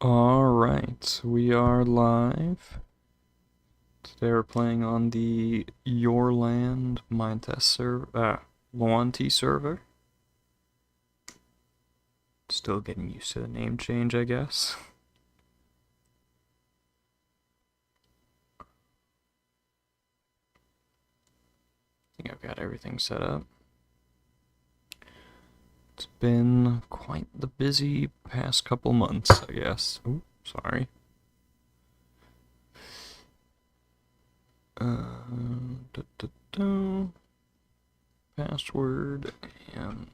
Alright, we are live. Today we're playing on the Your Land Minetest server, Luanti server. Still getting used to the name change, I guess. I think I've got everything set up. It's been quite the busy past couple months, I guess. Ooh, sorry. Da, da, da. Password and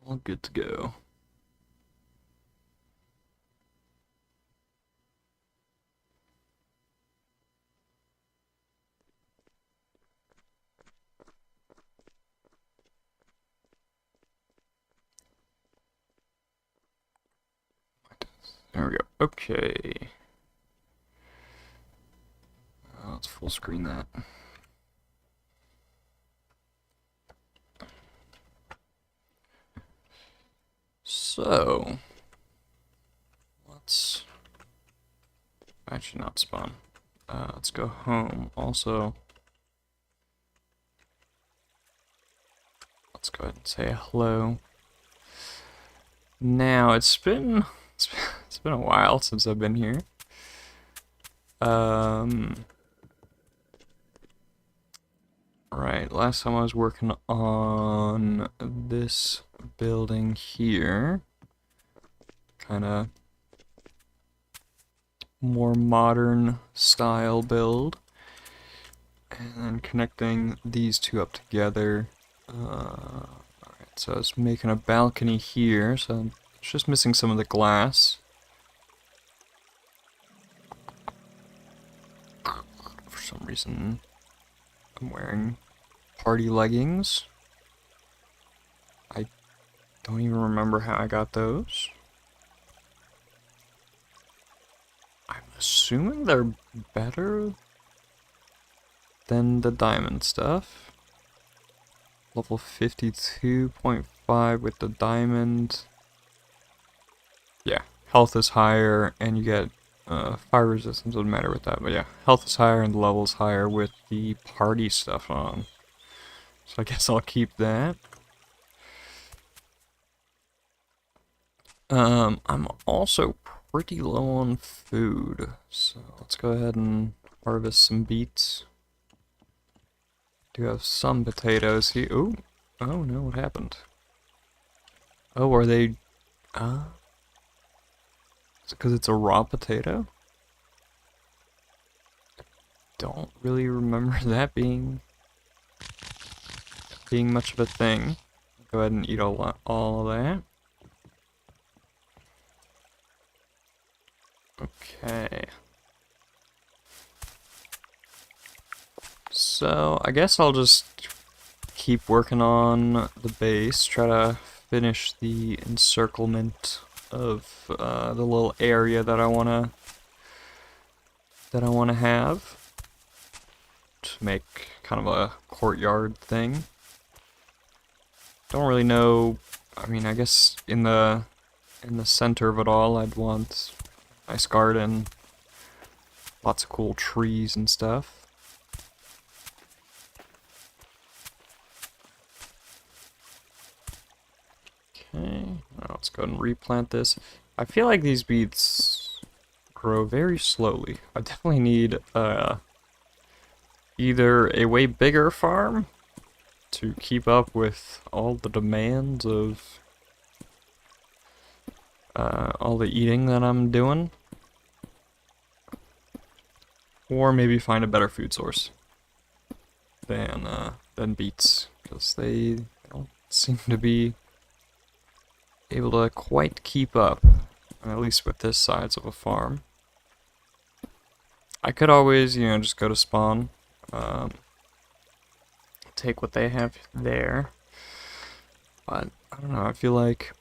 all good to go. There we go. Okay. Let's full screen that. So, let's actually not spawn. Let's go home. Also, let's go ahead and say hello. Now, it's been a while since I've been here. Right, last time I was working on this building here. Kind of more modern style build. And then connecting these two up together. Alright, so I was making a balcony here, so it's just missing some of the glass. For some reason, I'm wearing party leggings. I don't even remember how I got those. I'm assuming they're better than the diamond stuff. Level 52.5 with the diamond. Yeah, health is higher and you get fire resistance, doesn't matter with that, but yeah, health is higher and the level is higher with the party stuff on. So I guess I'll keep that. I'm also pretty low on food, so let's go ahead and harvest some beets. Do have some potatoes here. Oh, oh no, what happened? Oh, are they? Is it because it's a raw potato? Don't really remember that being much of a thing. Go ahead and eat all of that. Okay. So, I guess I'll just keep working on the base, try to finish the encirclement of the little area that I wanna have to make kind of a courtyard thing. Don't really know. I mean, I guess in the center of it all, I'd want a nice garden, lots of cool trees and stuff. Okay, now let's go ahead and replant this. I feel like these beets grow very slowly. I definitely need either a way bigger farm to keep up with all the demands of all the eating that I'm doing, or maybe find a better food source than beets, because they don't seem to be able to quite keep up, at least with this size of a farm. I could always, you know, just go to spawn, take what they have there, but I don't know, I feel like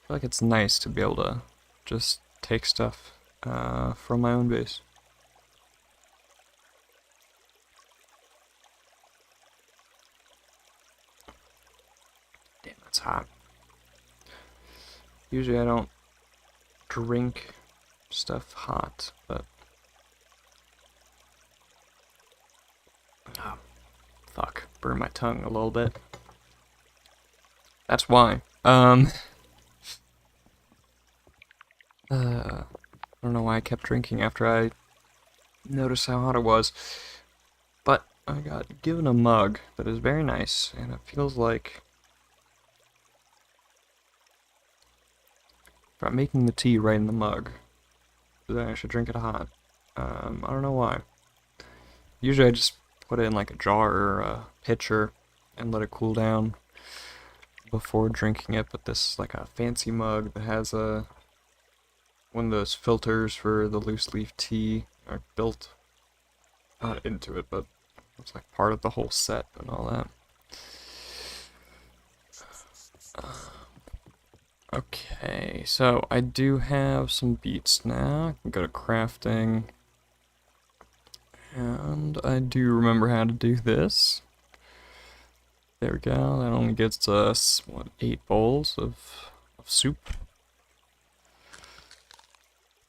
it's nice to be able to just take stuff from my own base. Damn, that's hot. Usually I don't drink stuff hot, but... Oh, fuck. Burned my tongue a little bit. That's why. I don't know why I kept drinking after I noticed how hot it was. But I got given a mug that is very nice, and it feels like... if I'm making the tea right in the mug, then I should drink it hot. I don't know why. Usually I just put it in like a jar or a pitcher and let it cool down before drinking it, but this is like a fancy mug that has a one of those filters for the loose leaf tea are built not into it, but it's like part of the whole set and all that. Okay, so I do have some beets now. I can go to crafting. And I do remember how to do this. There we go. That only gets us, what, 8 bowls of soup.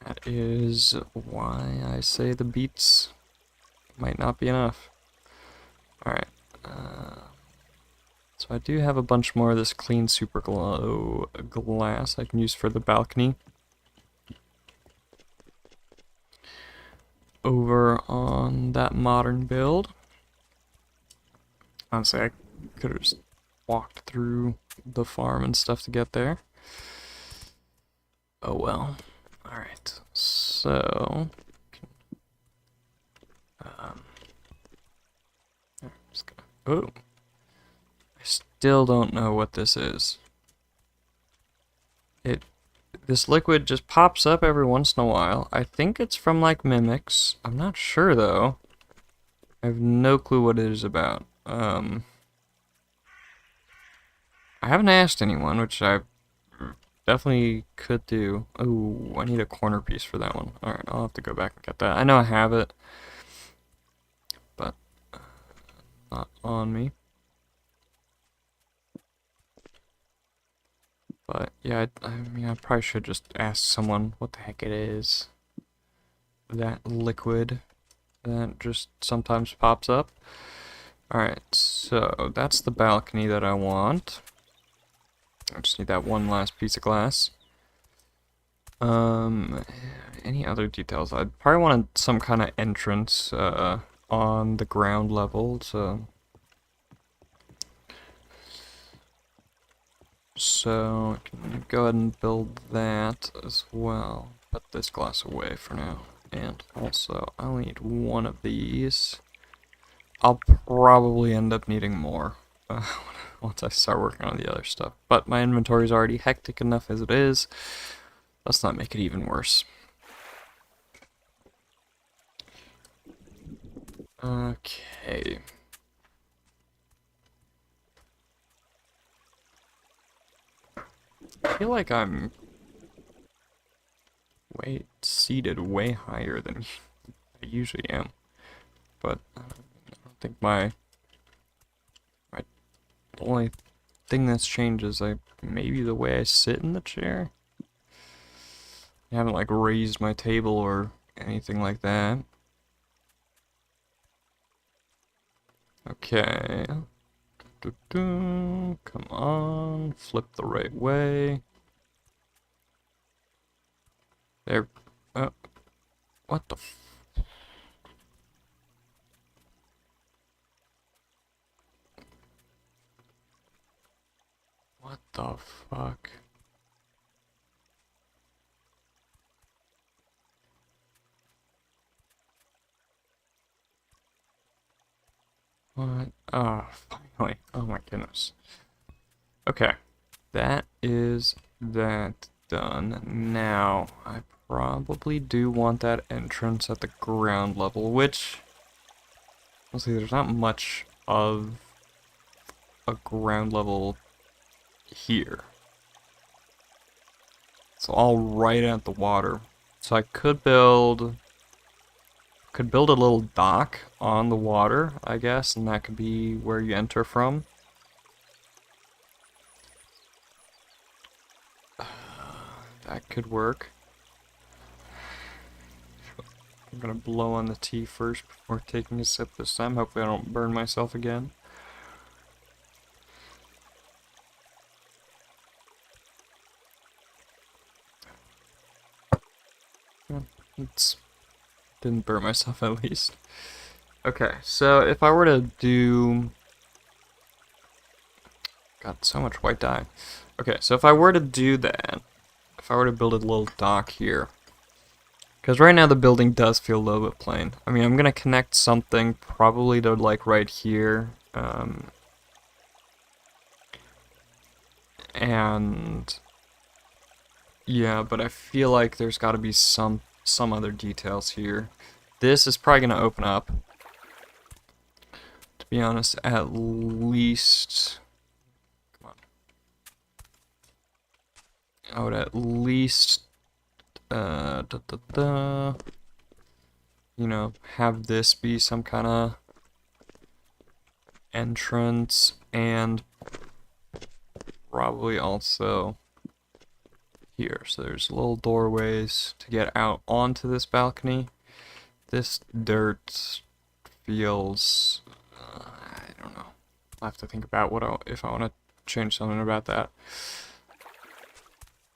That is why I say the beets might not be enough. Alright. So I do have a bunch more of this clean super glow glass I can use for the balcony. Over on that modern build. Honestly, I could have just walked through the farm and stuff to get there. Oh well. Alright, so... I'm just gonna... Oh! I still don't know what this is. This liquid just pops up every once in a while. I think it's from like mimics. I'm not sure though. I have no clue what it is about. I haven't asked anyone, which I definitely could do. Oh, I need a corner piece for that one. Alright, I'll have to go back and get that. I know I have it, but not on me. But yeah, I mean, I probably should just ask someone what the heck it is. That liquid that just sometimes pops up. Alright, so that's the balcony that I want. I just need that one last piece of glass. Any other details? I'd probably want some kind of entrance on the ground level, so I can go ahead and build that as well. Put this glass away for now. And also, I'll need one of these. I'll probably end up needing more once I start working on the other stuff. But my inventory is already hectic enough as it is. Let's not make it even worse. Okay. I feel like I'm seated way higher than I usually am. But I don't think the only thing that's changed is maybe the way I sit in the chair. I haven't like raised my table or anything like that. Okay. Come on, flip the right way. There. What the What the fuck? What? Oh, finally. Oh my goodness. Okay. That is that done. Now, I probably do want that entrance at the ground level, which... let's see, there's not much of a ground level here. It's all right at the water. So I could build a little dock on the water, I guess, and that could be where you enter from. That could work. I'm gonna blow on the tea first before taking a sip this time. Hopefully I don't burn myself again. It's didn't burn myself at least. Okay, so if I were to do... Got so much white dye. Okay, so if I were to do that, if I were to build a little dock here, because right now the building does feel a little bit plain. I mean, I'm gonna connect something probably to like right here, and yeah, but I feel like there's got to be some other details here. This is probably gonna open up. To be honest, at least. I would at least, you know, have this be some kind of entrance, and probably also here. So there's little doorways to get out onto this balcony. This dirt feels, I don't know. I'll have to think about if I want to change something about that.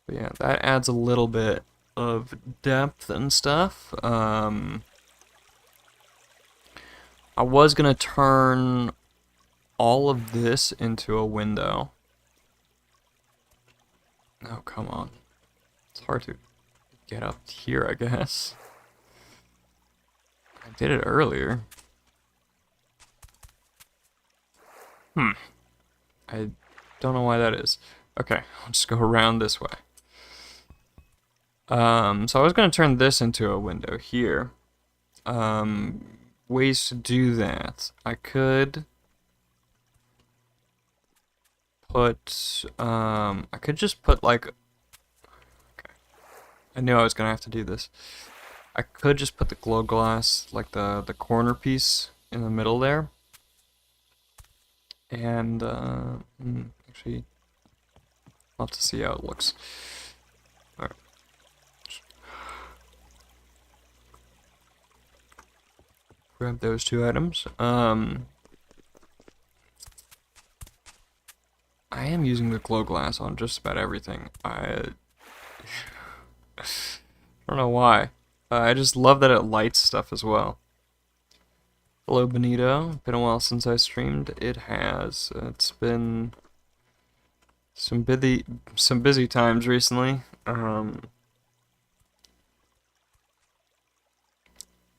But yeah, that adds a little bit of depth and stuff. I was gonna turn all of this into a window. Oh, come on. It's hard to get up here, I guess. I did it earlier. I don't know why that is. Okay, I'll just go around this way. So I was going to turn this into a window here. Ways to do that. I could put, I could just put like, okay. I knew I was going to have to do this. I could just put the glow glass, like the corner piece in the middle there. And, actually, I'll have to see how it looks. Alright. Grab those two items. I am using the glow glass on just about everything. I don't know why. I just love that it lights stuff as well. Hello, Benito. Been a while since I streamed. It has. It's been some busy times recently.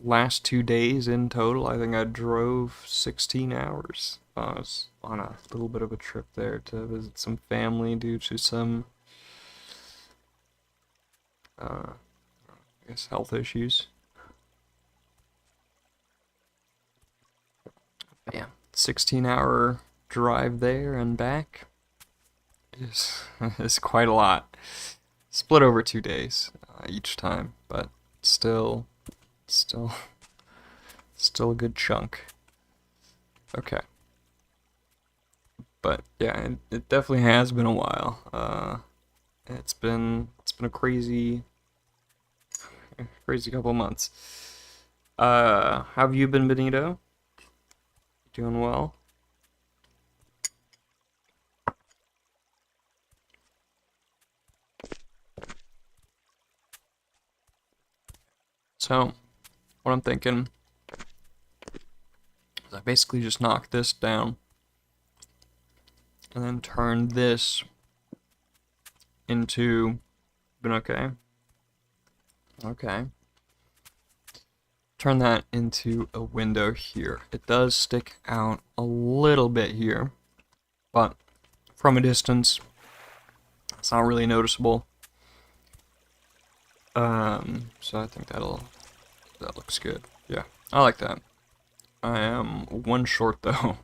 Last 2 days in total, I think I drove 16 hours. I was on a little bit of a trip there to visit some family due to some, I guess, health issues. Yeah, 16-hour drive there and back is quite a lot. Split over 2 days each time, but still a good chunk. Okay. But yeah, it definitely has been a while. It's been a crazy couple months. How have you been, Benito? Doing well? So, what I'm thinking is I basically just knock this down and then turn this into, been okay? Okay. Turn that into a window here. It does stick out a little bit here, but from a distance, it's not really noticeable. So I think that looks good. Yeah, I like that. I am one short though.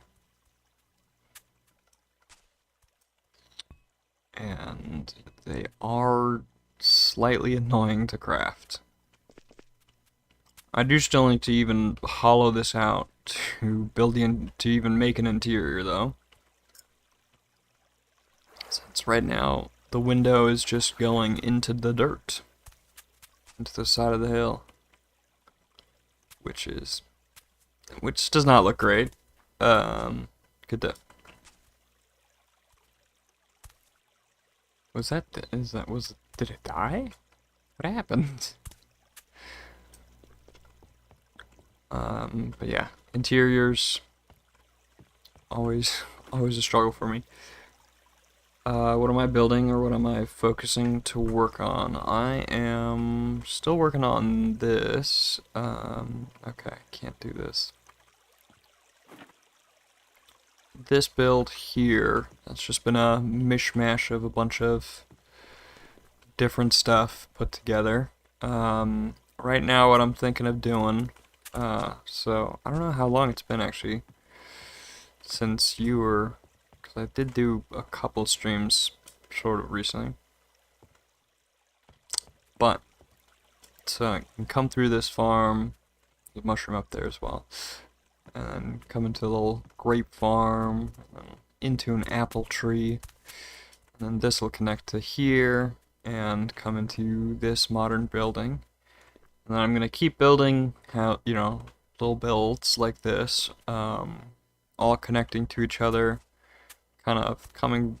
And they are slightly annoying to craft. I do still need to even hollow this out to even make an interior though. Since right now the window is just going into the dirt, into the side of the hill, which does not look great. Good to. Did it die? What happened? But yeah, interiors always a struggle for me. What am I building, or what am I focusing to work on? I am still working on this. Okay, can't do this. This build here, that's just been a mishmash of a bunch of different stuff put together. Right now what I'm thinking of doing, so I don't know how long it's been actually since you were, because I did do a couple streams sort of recently, but so I can come through this farm, the mushroom up there as well, and then come into a little grape farm, and into an apple tree, and then this will connect to here and come into this modern building. And then I'm gonna keep building how, little builds like this, all connecting to each other, kind of coming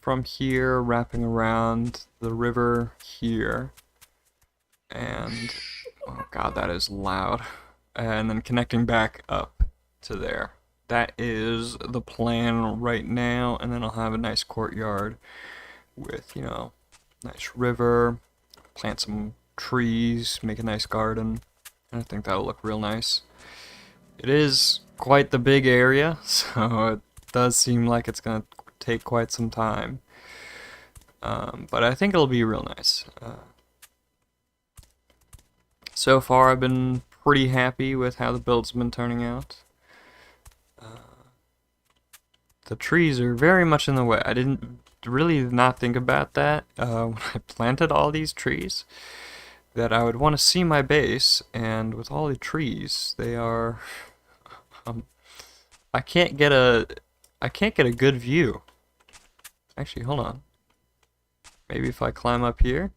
from here, wrapping around the river here, and oh god, that is loud, and then connecting back up to there. That is the plan right now, and then I'll have a nice courtyard with, nice river, plant some trees, make a nice garden, and I think that'll look real nice. It is quite the big area, so it does seem like it's gonna take quite some time, but I think it'll be real nice. So far I've been pretty happy with how the build's been turning out. The trees are very much in the way. I didn't really not think about that when I planted all these trees, that I would want to see my base, and with all the trees, they are I can't get a good view. Actually, hold on. Maybe if I climb up here?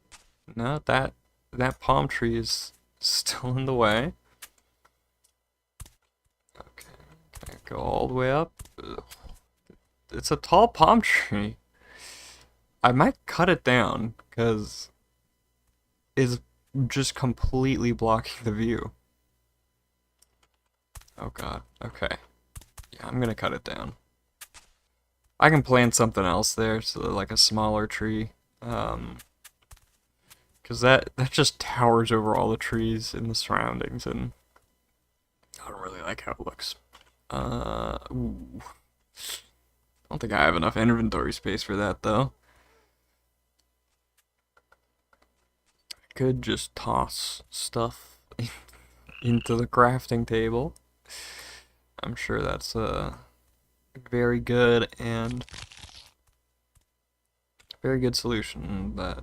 No, that palm tree is still in the way. Okay, can I go all the way up? Ugh. It's a tall palm tree. I might cut it down, because it's just completely blocking the view. Oh god, okay. Yeah, I'm gonna cut it down. I can plant something else there, so like a smaller tree. Because that just towers over all the trees in the surroundings, and I don't really like how it looks. Ooh. I don't think I have enough inventory space for that, though. I could just toss stuff into the crafting table. I'm sure that's a very good solution that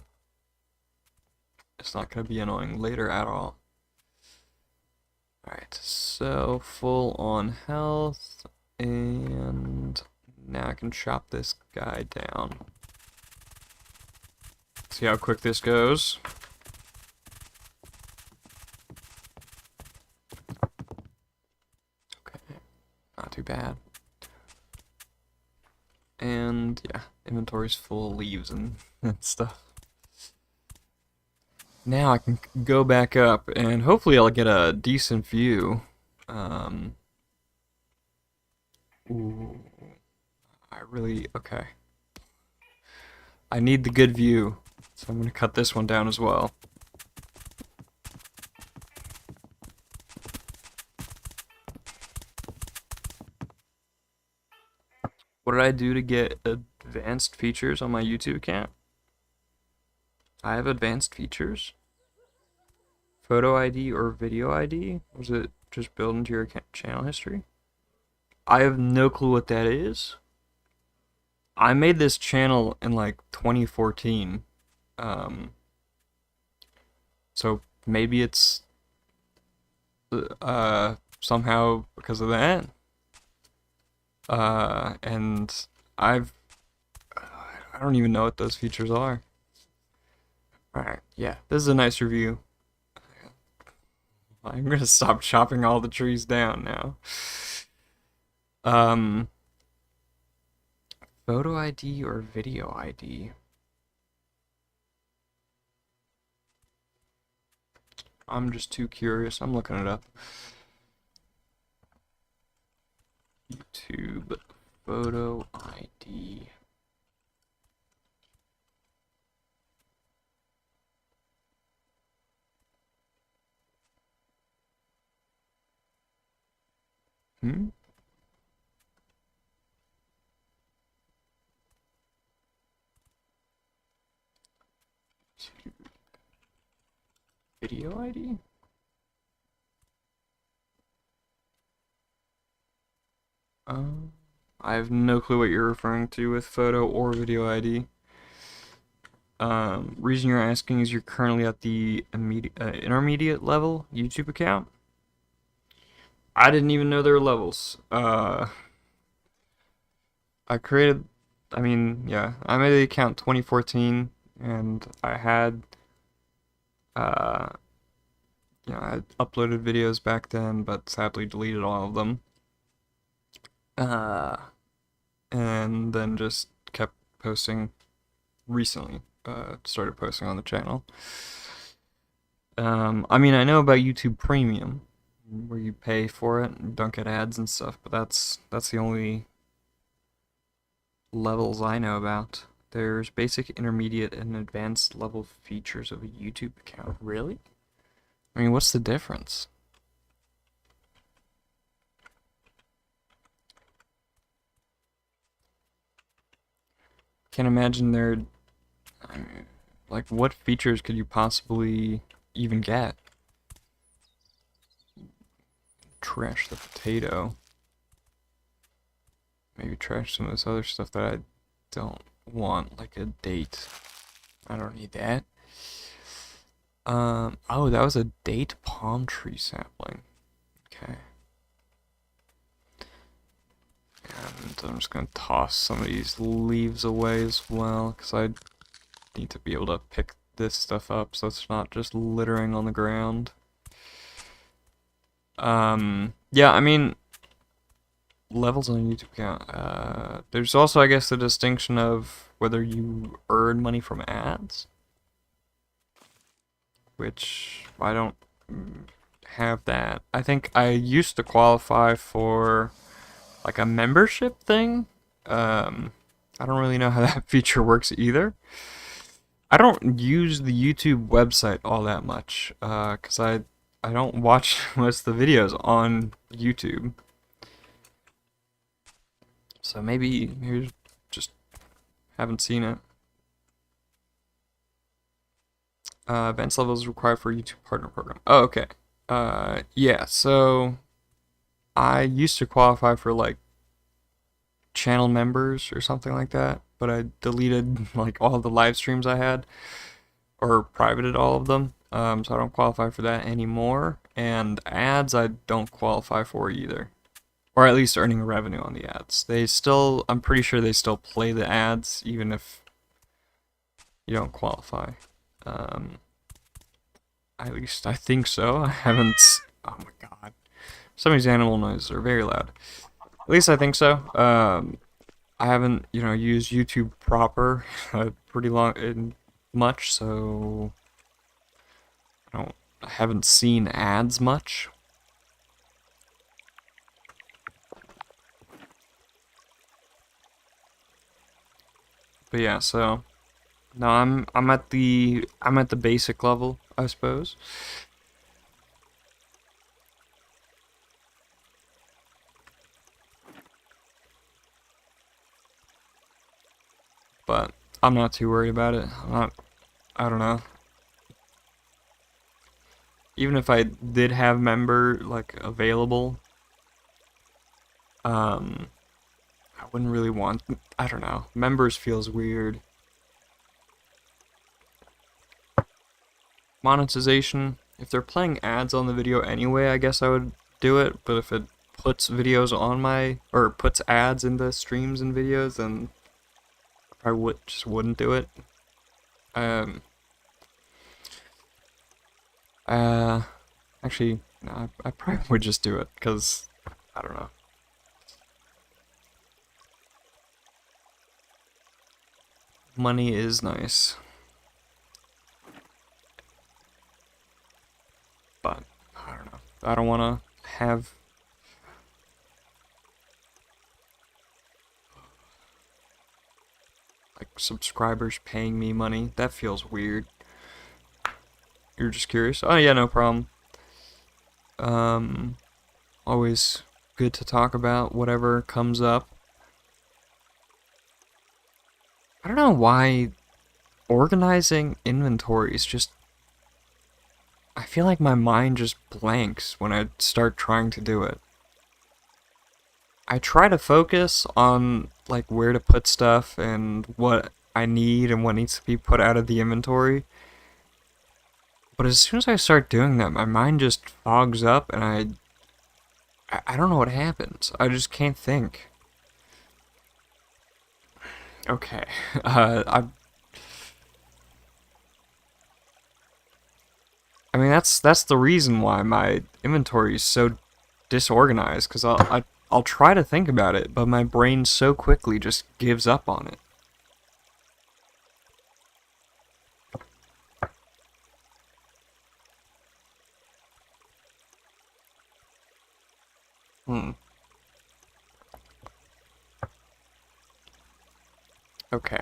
it's not going to be annoying later at all. Alright, so full on health, and now I can chop this guy down. See how quick this goes. Okay, not too bad. And yeah, inventory's full of leaves and stuff. Now I can go back up, and hopefully I'll get a decent view. Ooh, okay. I need the good view, so I'm gonna cut this one down as well. What did I do to get advanced features on my YouTube account? I have advanced features? Photo ID or video ID? Was it just built into your channel history? I have no clue what that is. I made this channel in like 2014. So maybe it's somehow because of that. And I I don't even know what those features are. Alright, yeah, this is a nice review. I'm gonna stop chopping all the trees down now. Um, Photo ID or video ID? I'm just too curious. I'm looking it up. YouTube photo ID. Hmm? Video ID? I have no clue what you're referring to with photo or video ID. Reason you're asking is you're currently at the intermediate level YouTube account. I didn't even know there were levels. I created, I mean, yeah, I made the account 2014, and I had, uh, I uploaded videos back then, but sadly deleted all of them. Uh, and then just kept posting recently. Started posting on the channel. I mean, I know about YouTube Premium, where you pay for it and don't get ads and stuff, but that's the only levels I know about. There's basic, intermediate, and advanced level features of a YouTube account. Really? I mean, what's the difference? Can't imagine there. I mean, like, what features could you possibly even get? Trash the potato. Maybe trash some of this other stuff that I don't want, like a date. I don't need that. Oh, that was a date palm tree sapling. Okay. And I'm just gonna toss some of these leaves away as well, because I need to be able to pick this stuff up so it's not just littering on the ground. Yeah, I mean, levels on YouTube account. There's also, I guess, the distinction of whether you earn money from ads, which I don't have that. I think I used to qualify for like a membership thing. I don't really know how that feature works either. I don't use the YouTube website all that much, cause I don't watch most of the videos on YouTube. So maybe just haven't seen it. Advanced levels required for YouTube partner program. Oh, okay. Yeah. So I used to qualify for like channel members or something like that, but I deleted like all the live streams I had, or privated all of them. So I don't qualify for that anymore. And ads I don't qualify for either. Or at least earning revenue on the ads. I'm pretty sure they still play the ads even if you don't qualify. At least I think so. I haven't. Oh my god. Some of these animal noises are very loud. At least I think so. I haven't, used YouTube proper pretty long in much, so I haven't seen ads much. But yeah, so no, I'm at the basic level, I suppose. But I'm not too worried about it. I don't know. Even if I did have member like available, I wouldn't really want. I don't know. Members feels weird. Monetization. If they're playing ads on the video anyway, I guess I would do it. But if it puts videos on or puts ads in the streams and videos, then I wouldn't do it. Um, uh, actually, no, I probably would just do it, because, I don't know. Money is nice. But, I don't know. I don't want to have like subscribers paying me money. That feels weird. You're just curious? Oh yeah, no problem. Um, always good to talk about whatever comes up. I don't know why organizing inventories just, I feel like my mind just blanks when I start trying to do it. I try to focus on like where to put stuff and what I need and what needs to be put out of the inventory. But as soon as I start doing that, my mind just fogs up and I don't know what happens. I just can't think. Okay. I mean that's the reason why my inventory is so disorganized, because I'll try to think about it, but my brain so quickly just gives up on it. Hmm. Okay.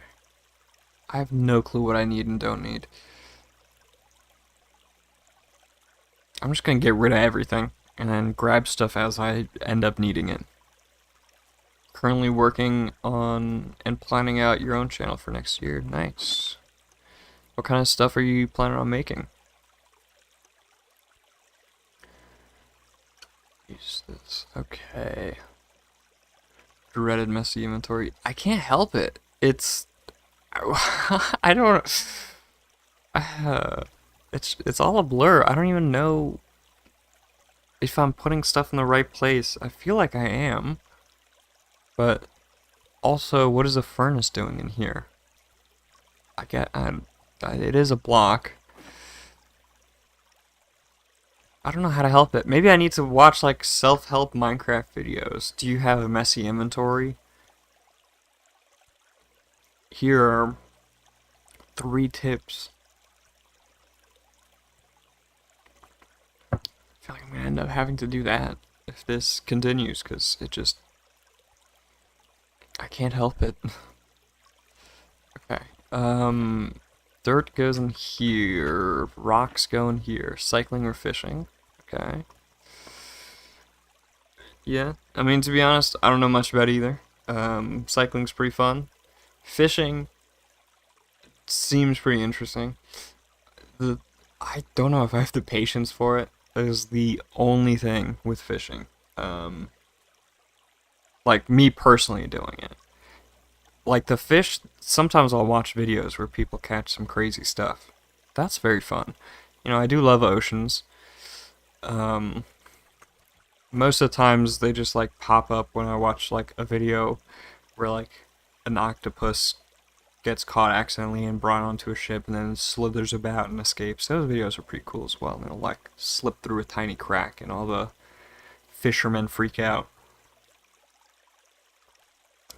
I have no clue what I need and don't need. I'm just gonna get rid of everything and then grab stuff as I end up needing it. Currently working on and planning out your own channel for next year. Nice. What kind of stuff are you planning on making? Use this. Okay. Dreaded messy inventory. I can't help it. It's I don't. It's all a blur. I don't even know if I'm putting stuff in the right place. I feel like I am, but also, what is a furnace doing in here? It is a block. I don't know how to help it. Maybe I need to watch like self-help Minecraft videos. Do you have a messy inventory? Here are 3 tips. I feel like I'm gonna end up having to do that if this continues, because I can't help it. Okay. Dirt goes in here. Rocks go in here. Cycling or fishing. Okay. Yeah. I mean, to be honest, I don't know much about either. Cycling's pretty fun. Fishing seems pretty interesting. The I don't know if I have the patience for it. That is the only thing with fishing. Um, like me personally doing it. Like the fish, sometimes I'll watch videos where people catch some crazy stuff. That's very fun. You know, I do love oceans. Um, most of the times they just like pop up when I watch like a video where like an octopus gets caught accidentally and brought onto a ship and then slithers about and escapes. Those videos are pretty cool as well. And it'll like slip through a tiny crack and all the fishermen freak out.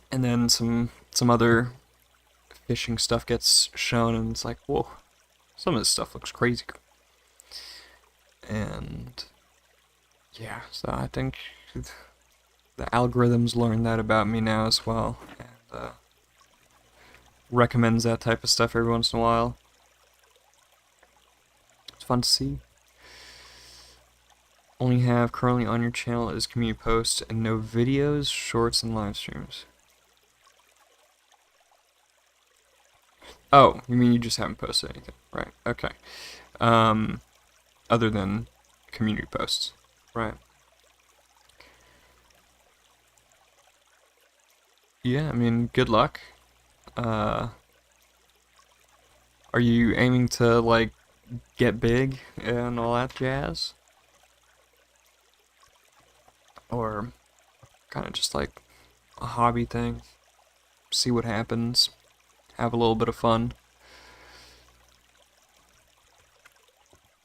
And then some other fishing stuff gets shown and it's like, whoa, some of this stuff looks crazy. And yeah, so I think the algorithms learn that about me now as well, and recommends that type of stuff every once in a while. It's fun to see. Only have currently on your channel is community posts and no videos, shorts, and live streams. Oh, you mean you just haven't posted anything, right? Okay. Other than community posts, right? Yeah, I mean, good luck. Uh, are you aiming to like get big and all that jazz, or kind of just like a hobby thing? See what happens. have a little bit of fun.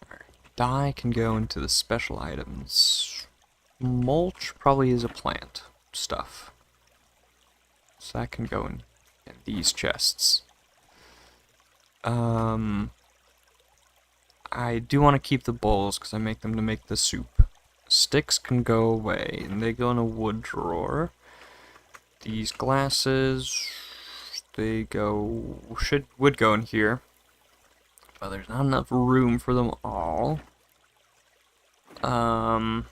Alright, dye can go into the special items. Mulch probably is a plant stuff. So that can go in these chests. I do want to keep the bowls because I make them to make the soup. Sticks can go away, and they go in a wood drawer. These glasses, they would go in here, but there's not enough room for them all. No,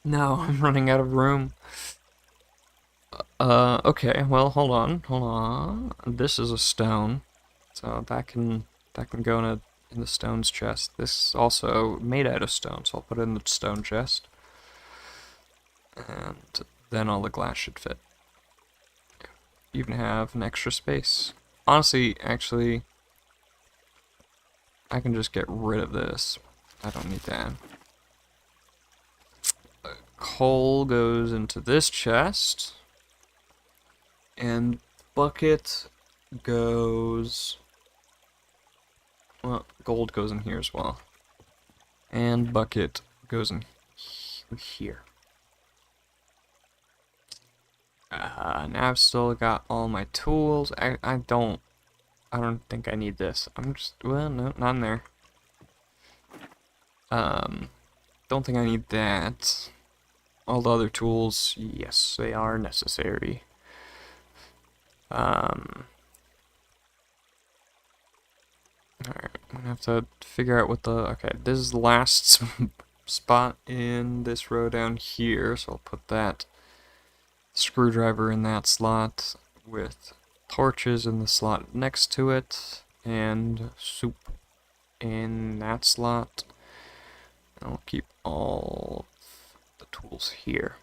I'm running out of room. Okay, well, hold on. This is a stone, so that can go in the stone's chest. This is also made out of stone, so I'll put it in the stone chest. And then all the glass should fit. Even have an extra space. Honestly, actually, I can just get rid of this. I don't need that. Coal goes into this chest. And bucket goes... Well, gold goes in here as well. And bucket goes in here. Now I've still got all my tools. I don't think I need this. I'm just, well, no, not in there. Don't think I need that. All the other tools, yes, they are necessary. Alright, I'm gonna have to figure out what the, okay, this is the last spot in this row down here, so I'll put that screwdriver in that slot with torches in the slot next to it, and soup in that slot. And I'll keep all the tools here.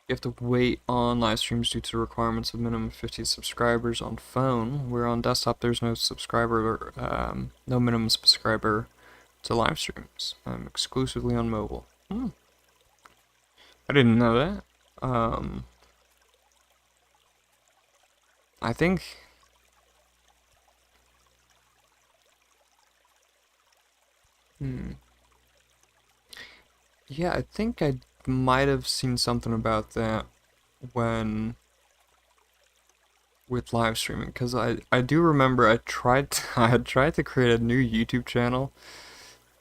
You have to wait on live streams due to the requirements of minimum 50 subscribers on phone. Where on desktop there's no subscriber, no minimum subscriber to live streams. I'm exclusively on mobile. I didn't know that. I think... Yeah, I think I might have seen something about that when with live streaming, because I do remember I had tried to create a new YouTube channel,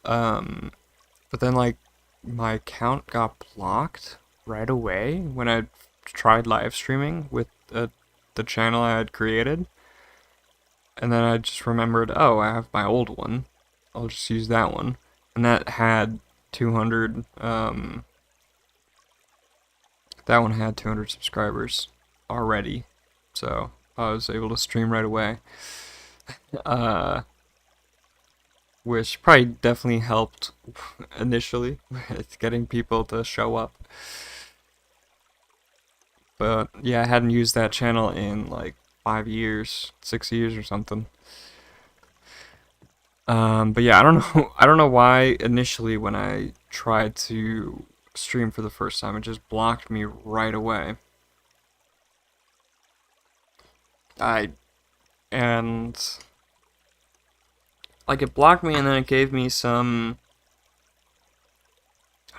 but then like my account got blocked right away when I tried live streaming with the channel I had created, and then I just remembered, oh, I have my old one, I'll just use that one, and that had 200 that one had 200 subscribers already, so I was able to stream right away, which probably definitely helped initially with getting people to show up. But yeah, I hadn't used that channel in like 5 years, 6 years or something. But yeah, I don't know why initially when I tried to stream for the first time, it just blocked me right away. And like it blocked me and then it gave me some,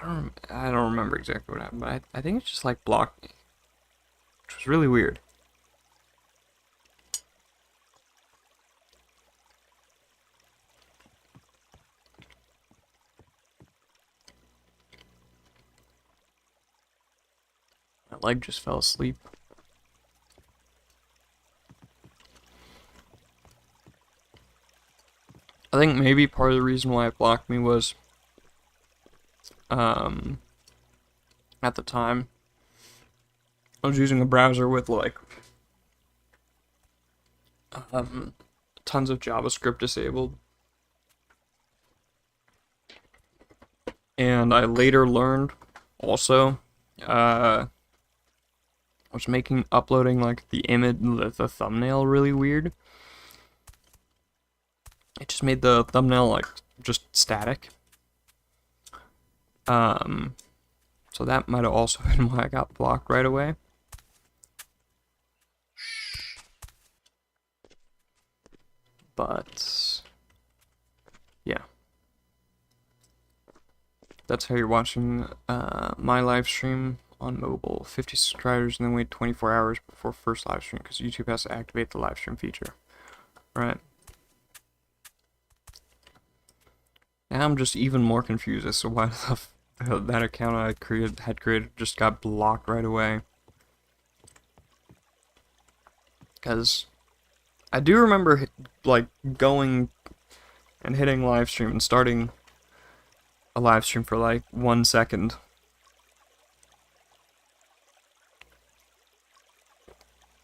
I don't remember exactly what happened, but I think it just like blocked me, which was really weird. My leg just fell asleep. I think maybe part of the reason why it blocked me was, at the time, I was using a browser with like, tons of JavaScript disabled. And I later learned also, was making uploading like the image, the thumbnail really weird. it just made the thumbnail like just static. So that might have also been why I got blocked right away. But yeah, that's how you're watching my live stream on mobile. 50 subscribers and then wait 24 hours before first live stream because YouTube has to activate the live stream feature. Right. Now I'm just even more confused as to why that account I had created just got blocked right away. Because I do remember like going and hitting live stream and starting a live stream for like 1 second.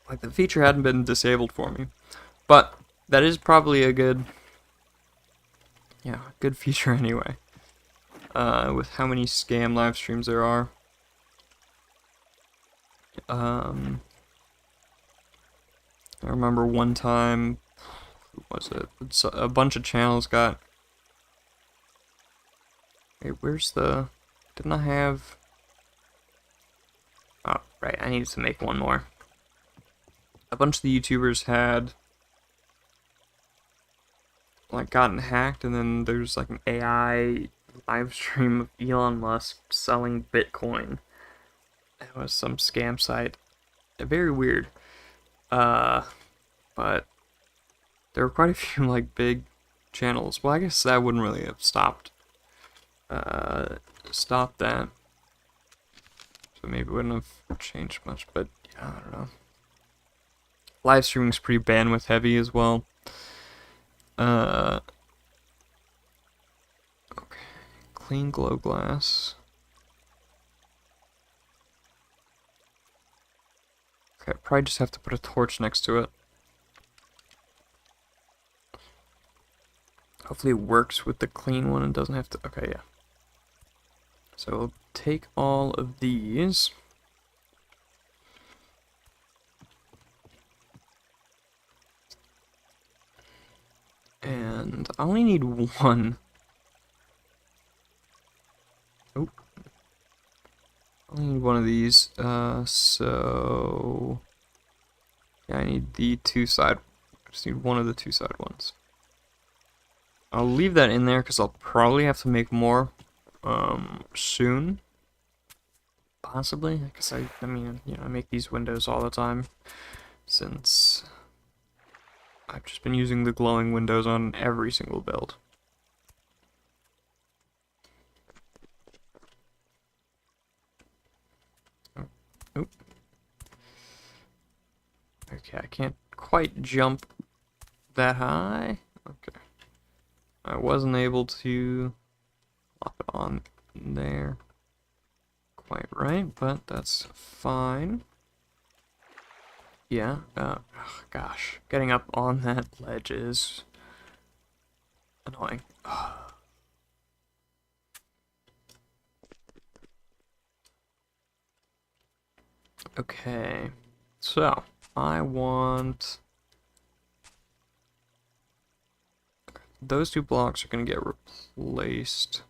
Like the feature hadn't been disabled for me. But that is probably a good feature anyway. With how many scam live streams there are. I remember one time, who was it? A bunch of channels got. Wait, where's the? Didn't I have? Oh, right. I needed to make one more. A bunch of the YouTubers had like gotten hacked, and then there's like an AI live stream of Elon Musk selling Bitcoin. It was some scam site. Very weird. But there were quite a few like big channels. Well, I guess that wouldn't really have stopped that. So maybe it wouldn't have changed much, but yeah, I don't know. Live streaming's pretty bandwidth heavy as well. Okay. Clean glow glass. Okay, probably just have to put a torch next to it. Hopefully it works with the clean one and doesn't have to... Okay, yeah. So we'll take all of these. And I only need one. Oh. I only need one of these. So... Yeah, I need the I just need one of the two side ones. I'll leave that in there because I'll probably have to make more soon. Possibly, because I mean, you know, I make these windows all the time since I've just been using the glowing windows on every single build. Oh. Okay, I can't quite jump that high. Okay. I wasn't able to pop it on there quite right, but that's fine. Yeah, oh, gosh, getting up on that ledge is annoying. Okay, so I want... Those two blocks are going to get replaced.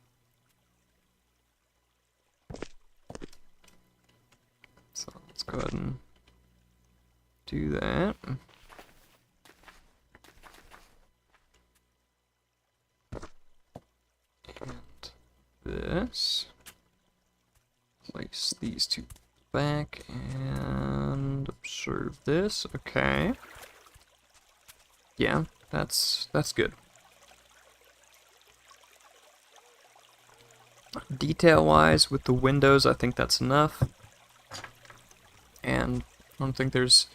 So let's go ahead and do that. And this. Place these two back and observe this. Okay. Yeah, that's good. Detail-wise, with the windows, I think that's enough. And I don't think there's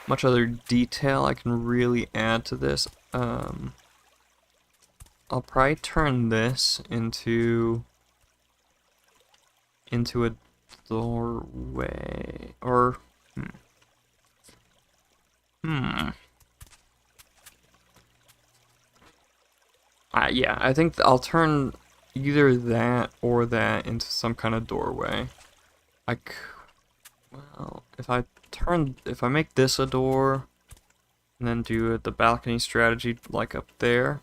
much other detail I can really add to this. I'll probably turn this into a doorway, or yeah, I think I'll turn either that or that into some kind of doorway. Well, if I make this a door, and then do the balcony strategy like up there,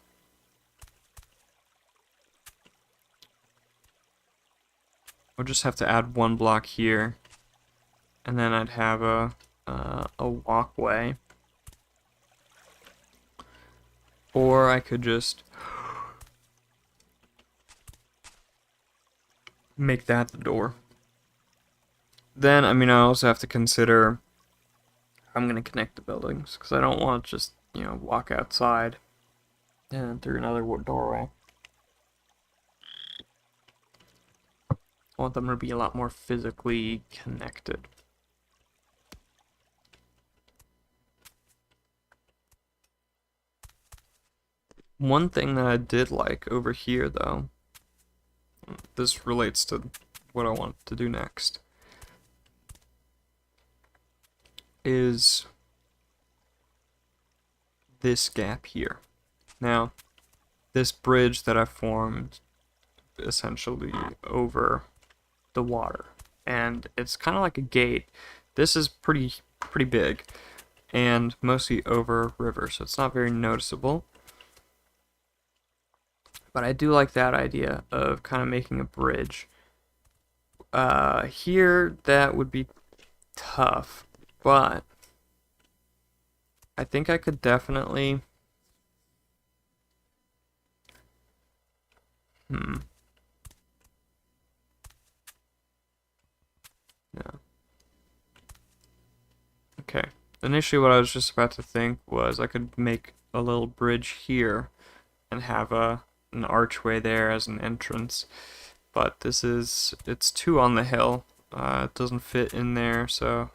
would just have to add one block here, and then I'd have a walkway. Or I could just make that the door. Then, I mean, I also have to consider how I'm going to connect the buildings, because I don't want to just, you know, walk outside and through another doorway. I want them to be a lot more physically connected. One thing that I did like over here, though, this relates to what I want to do next, is this gap here. Now, this bridge that I formed essentially over the water, and it's kind of like a gate. This is pretty big and mostly over river, so it's not very noticeable. But I do like that idea of kind of making a bridge. Here, that would be tough, but I think I could definitely... No. Okay. Initially, what I was just about to think was I could make a little bridge here and have an archway there as an entrance. But it's too on the hill. It doesn't fit in there, so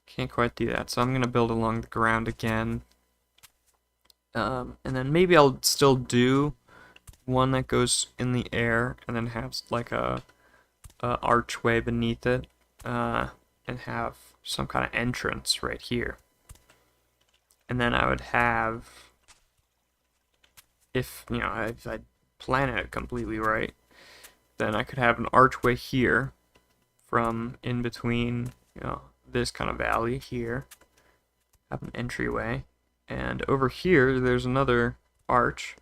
can't quite do that. So I'm going to build along the ground again. And then maybe I'll still do one that goes in the air and then have like a archway beneath it, and have some kind of entrance right here. And then I would have, if you know, if I plan it completely right, then I could have an archway here from in between, you know, this kind of valley here, have an entryway, and over here there's another arch,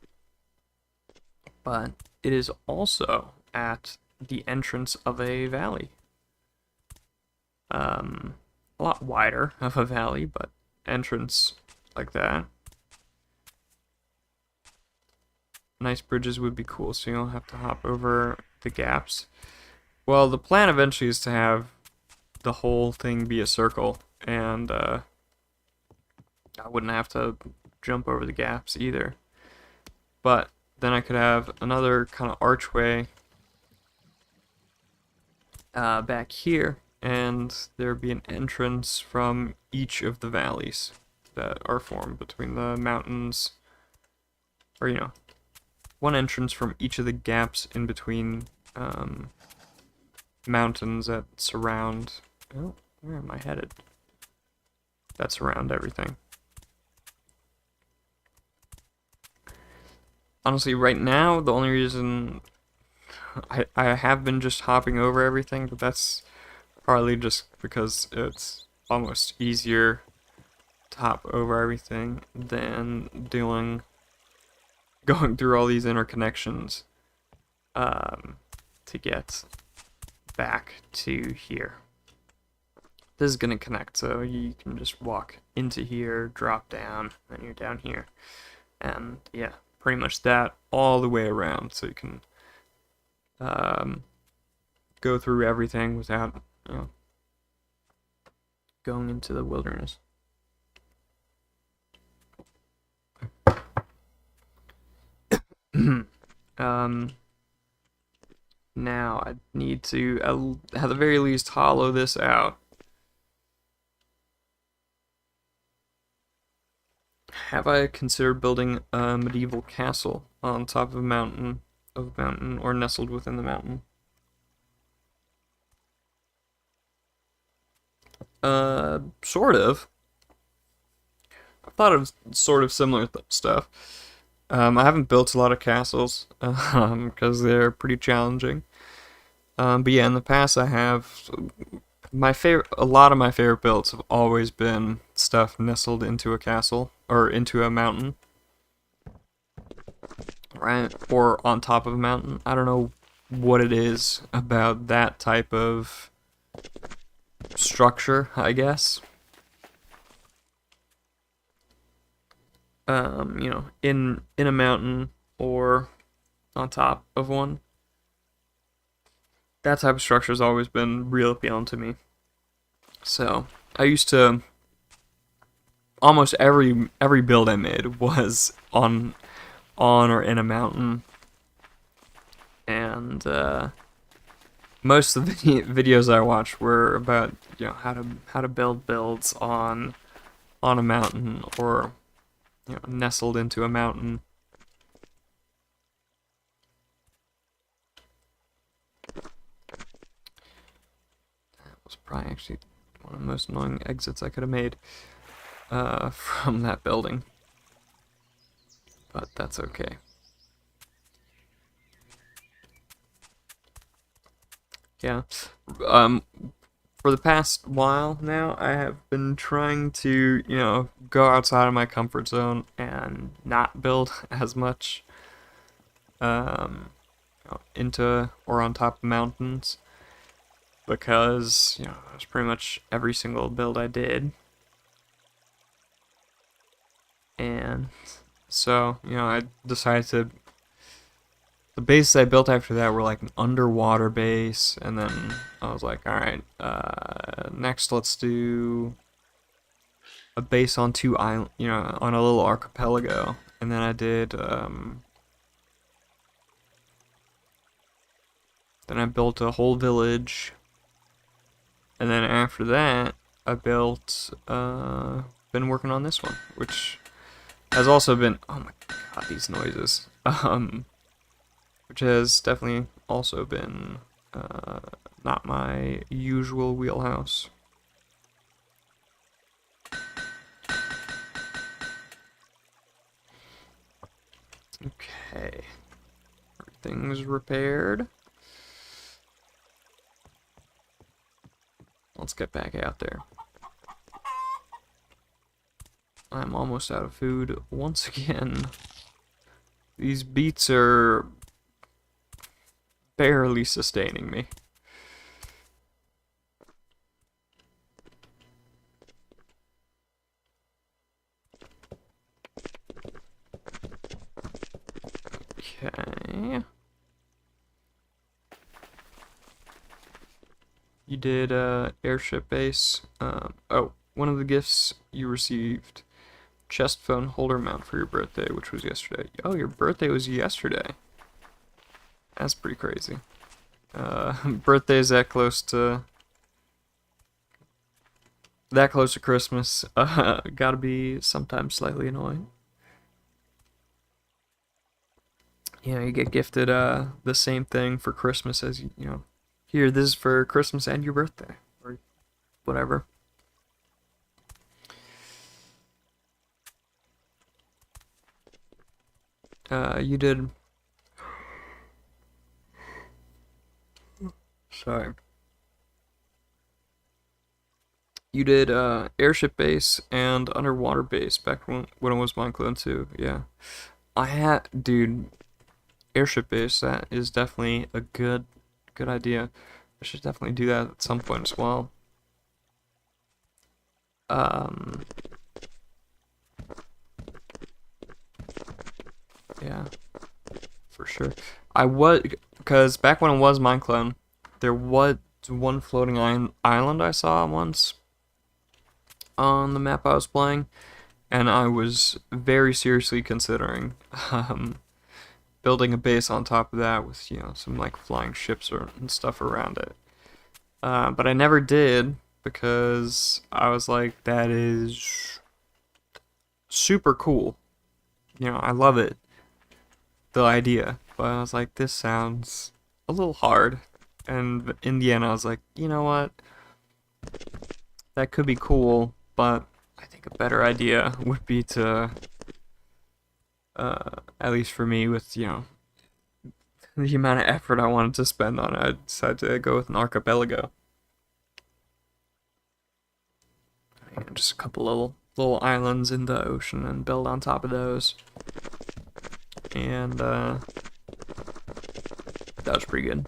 but it is also at the entrance of a valley. A lot wider of a valley, but entrance like that. Nice bridges would be cool, so you don't have to hop over the gaps. Well, the plan eventually is to have the whole thing be a circle, and I wouldn't have to jump over the gaps either. But then I could have another kind of archway back here, and there'd be an entrance from each of the valleys that are formed between the mountains, or, you know, one entrance from each of the gaps in between mountains that surround... Oh, where am I headed? That surround everything. Honestly, right now, the only reason I have been just hopping over everything, but that's partly just because it's almost easier to hop over everything than going through all these interconnections to get back to here. This is going to connect, so you can just walk into here, drop down, and you're down here. And yeah, pretty much that all the way around, so you can go through everything without, you know, going into the wilderness. Now I need to, at the very least, hollow this out. Have I considered building a medieval castle on top of a mountain, or nestled within the mountain? Sort of. I thought of sort of similar stuff. I haven't built a lot of castles, because they're pretty challenging. But yeah, in the past I have. A lot of my favorite builds have always been stuff nestled into a castle, or into a mountain. Right? Or on top of a mountain. I don't know what it is about that type of structure, I guess. You know, in a mountain or on top of one. That type of structure has always been real appealing to me. So I used to almost every build I made was on or in a mountain, and most of the videos I watched were about, you know, how to build builds on a mountain, or, you know, nestled into a mountain. That was probably actually one of the most annoying exits I could have made from that building, but that's okay. Yeah. Um, for the past while now, I have been trying to, you know, go outside of my comfort zone and not build as much you know, into or on top of mountains, because, you know, it was pretty much every single build I did. And so, you know, I decided to. The bases I built after that were like an underwater base, and then I was like, alright, next let's do a base on two island, you know, on a little archipelago. And then I did, then I built a whole village. And then after that, I built, been working on this one, which has also been, oh my god, these noises. Which has definitely also been not my usual wheelhouse. Okay, everything's repaired. Let's get back out there. I'm almost out of food once again. These beets are barely sustaining me. Okay. You did airship base. Oh, one of the gifts you received, chest phone holder mount for your birthday, which was yesterday. Oh, your birthday was yesterday. That's pretty crazy. Birthday's that close to Christmas. Gotta be sometimes slightly annoying. You know, you get gifted the same thing for Christmas as you know. Here, this is for Christmas and your birthday, or whatever. You did. Sorry. You did airship base and underwater base back when it was Minecraft 2. Yeah, I had, dude, airship base. That is definitely a good idea. I should definitely do that at some point as well. Yeah, for sure. I was, because back when it was Minecraft, there was one floating island I saw once on the map I was playing, and I was very seriously considering building a base on top of that with, you know, some like flying ships and stuff around it. But I never did, because I was like, that is super cool. You know, I love it, the idea. But I was like, this sounds a little hard. And in the end, I was like, you know what? That could be cool, but I think a better idea would be to, at least for me, with, you know, the amount of effort I wanted to spend on it, I decided to go with an archipelago. And just a couple little islands in the ocean and build on top of those. And That was pretty good.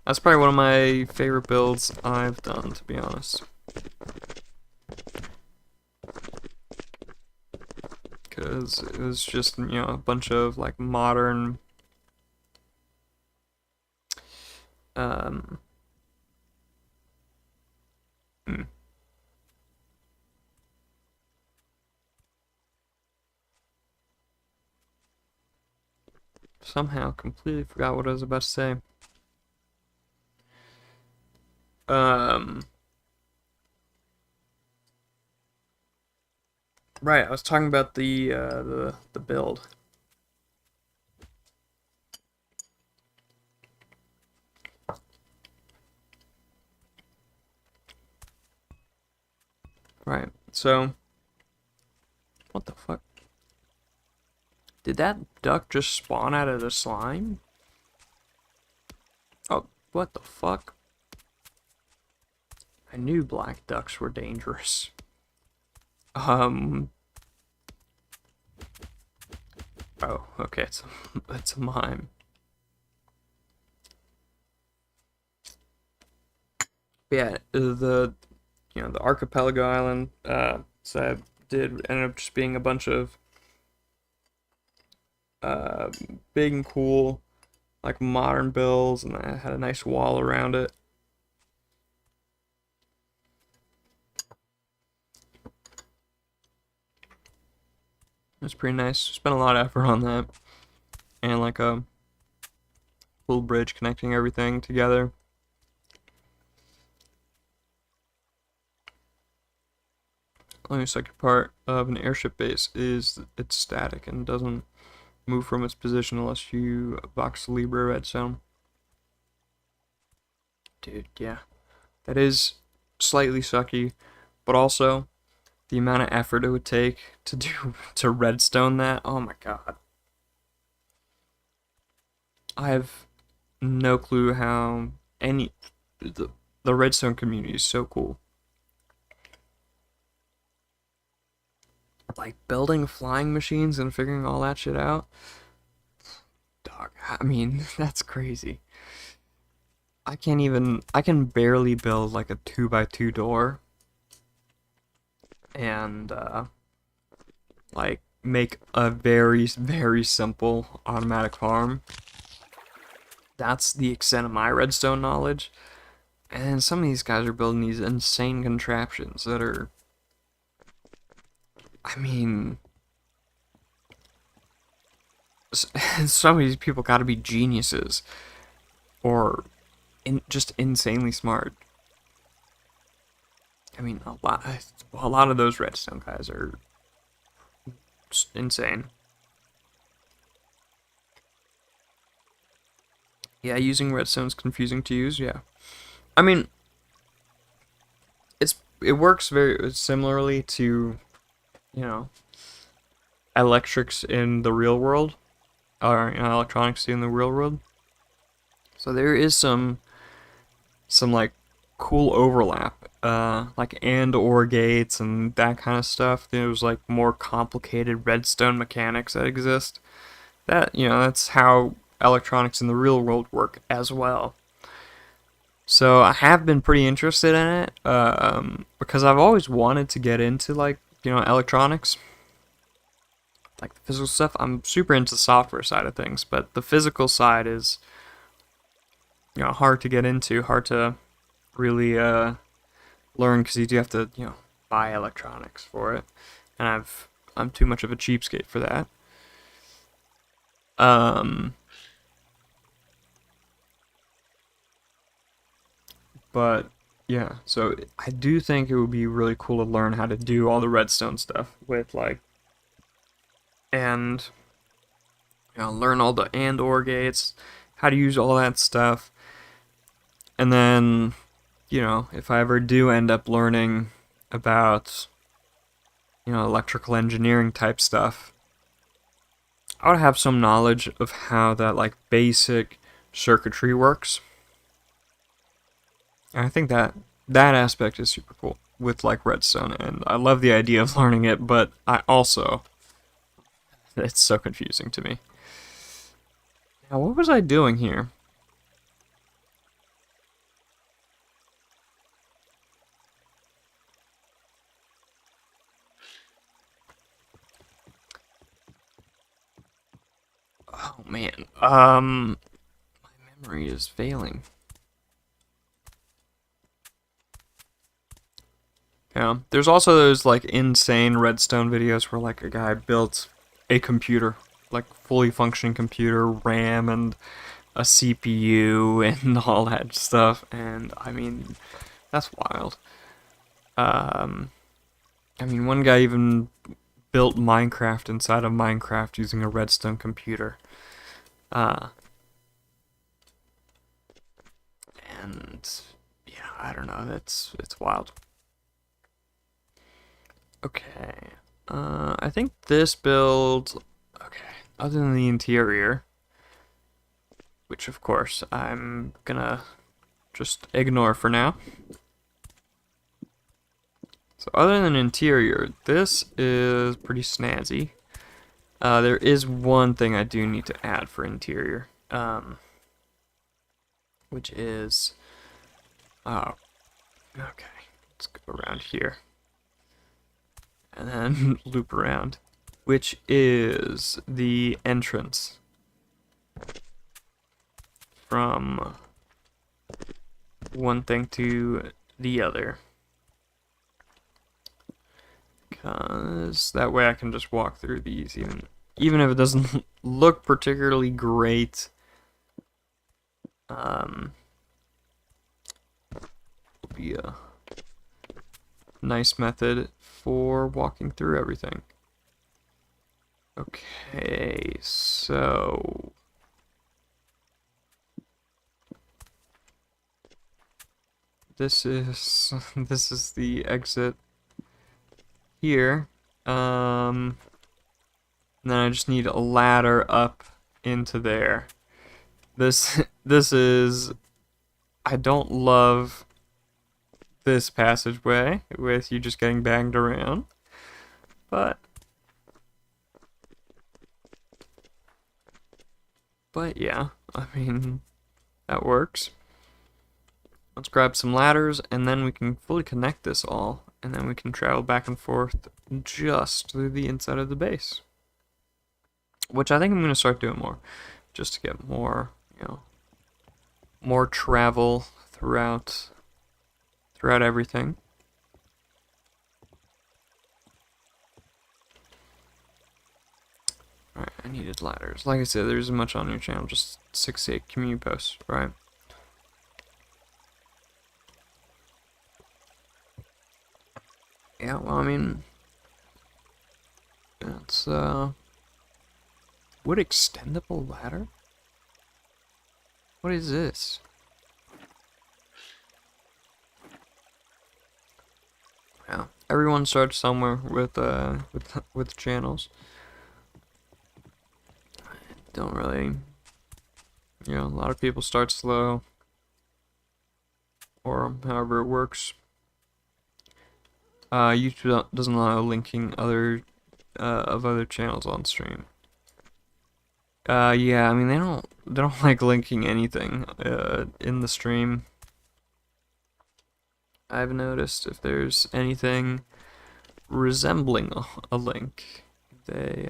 That's probably one of my favorite builds I've done, to be honest. Because it was just, you know, a bunch of like modern somehow completely forgot what I was about to say. Right, I was talking about the build. Right, so what the fuck? Did that duck just spawn out of the slime? Oh, what the fuck? I knew black ducks were dangerous. Oh, okay, it's a mime. Yeah, the archipelago island so I did end up just being a bunch of big and cool like modern builds, and I had a nice wall around it. It's pretty nice. Spent a lot of effort on that, and like a full bridge connecting everything together. Only second part of an airship base is it's static and doesn't move from its position unless you box Libra redstone. Dude, yeah. That is slightly sucky, but also the amount of effort it would take to redstone that. Oh my god. I have no clue how the redstone community is so cool. Like building flying machines and figuring all that shit out. Dog, I mean, that's crazy. I can barely build like a 2x2 door and like make a very, very simple automatic farm. That's the extent of my redstone knowledge. And some of these guys are building these insane contraptions that are, I mean, some of these people gotta be geniuses or just insanely smart. I mean, a lot of those redstone guys are insane. Yeah, using redstone's confusing to use. Yeah, I mean, it works very similarly to, you know, electrics in the real world, or electronics in the real world. So there is some like cool overlap, like and or gates and that kind of stuff. There's like more complicated redstone mechanics that exist. That that's how electronics in the real world work as well. So I have been pretty interested in it because I've always wanted to get into like electronics, like the physical stuff. I'm super into the software side of things, but the physical side is hard to get into, hard to really learn because you do have to buy electronics for it, and I'm too much of a cheapskate for that. But yeah, so I do think it would be really cool to learn how to do all the redstone stuff with like, and learn all the and or gates, how to use all that stuff, and then if I ever do end up learning about electrical engineering type stuff, I would have some knowledge of how that like basic circuitry works. And I think that aspect is super cool with like redstone, and I love the idea of learning it, but I also it's so confusing to me. Now, what was I doing here? Oh man, my memory is failing. Yeah, there's also those like insane redstone videos where like a guy built a computer, like fully functioning computer, RAM and a CPU and all that stuff, and I mean, that's wild. Um, I mean, one guy even built Minecraft inside of Minecraft using a redstone computer. Uh, and yeah, I don't know, it's wild. Okay. I think this build, okay, other than the interior, which of course I'm gonna just ignore for now. So other than interior, this is pretty snazzy. There is one thing I do need to add for interior, which is, oh, okay, let's go around here and then loop around, which is the entrance from one thing to the other. Because that way I can just walk through these, even if it doesn't look particularly great. Will be a nice method for walking through everything. Okay, so this is this is the exit here. And then I just need a ladder up into there. This is, I don't love this passageway with you just getting banged around, but yeah, I mean, that works. Let's grab some ladders and then we can fully connect this all, and then we can travel back and forth just through the inside of the base, which I think I'm going to start doing more, just to get more, more travel throughout everything. Alright, I needed ladders. Like I said, there isn't much on your channel, just 6 to 8 community posts, right? Yeah, well, I mean, that's, wood extendable ladder? What is this? Yeah, everyone starts somewhere with channels. Don't really, a lot of people start slow, or however it works. YouTube doesn't allow linking other channels on stream. Yeah, I mean they don't like linking anything in the stream. I've noticed if there's anything resembling a link, they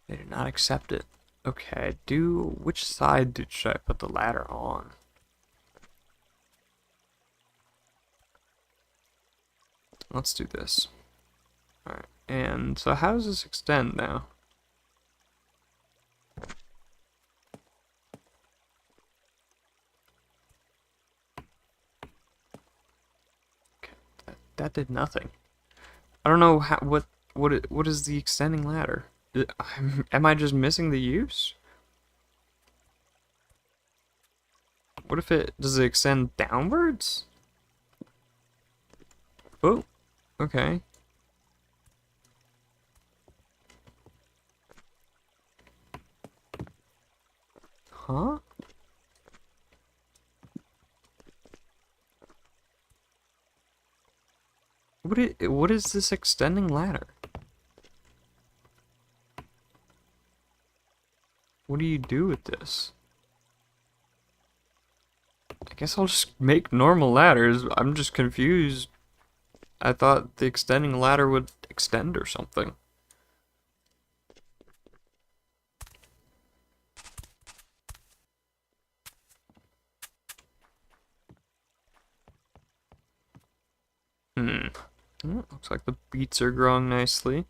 do not accept it. Okay, which side should I put the ladder on? Let's do this. Alright, and so how does this extend now? Okay, that did nothing. I don't know what is the extending ladder? Am I just missing the use? What if does it extend downwards? Oh, okay. Huh? What is this extending ladder? What do you do with this? I guess I'll just make normal ladders. I'm just confused. I thought the extending ladder would extend or something. Looks like the beets are growing nicely.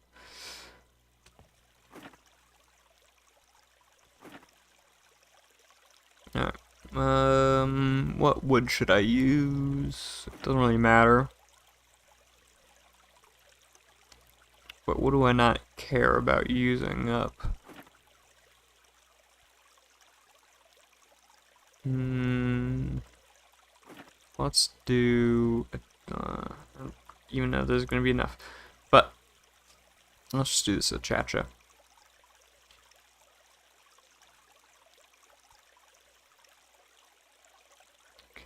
Alright. What wood should I use? It doesn't really matter. But what do I not care about using up? Let's do, even though there's going to be enough. But, let's just do this at Chacha.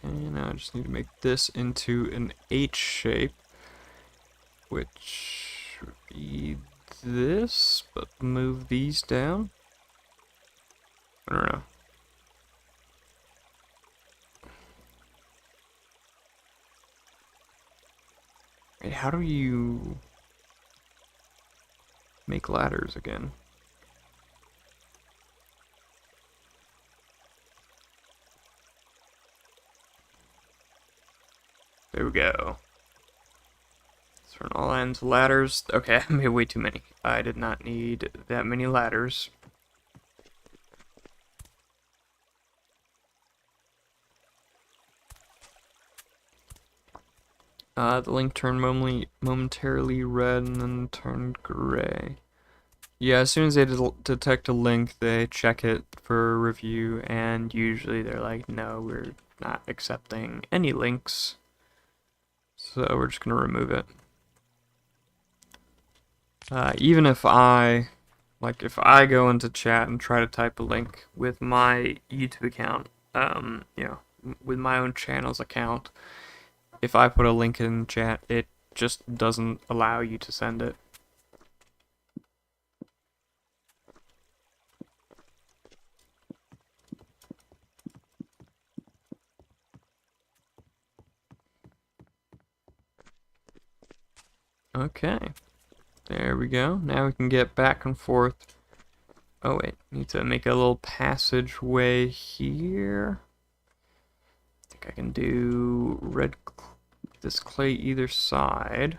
Okay, now I just need to make this into an H shape, which would be this, but move these down. I don't know. Wait, how do you make ladders again? There we go. Turn all ends ladders. Okay, I made way too many. I did not need that many ladders. The link turned momentarily red and then turned gray. Yeah, as soon as they detect a link, they check it for review, and usually they're like, no, we're not accepting any links. So we're just going to remove it. Even if if I go into chat and try to type a link with my YouTube account, with my own channel's account, if I put a link in chat, it just doesn't allow you to send it. Okay, there we go. Now we can get back and forth. Oh wait, need to make a little passageway here. I think I can do this clay either side.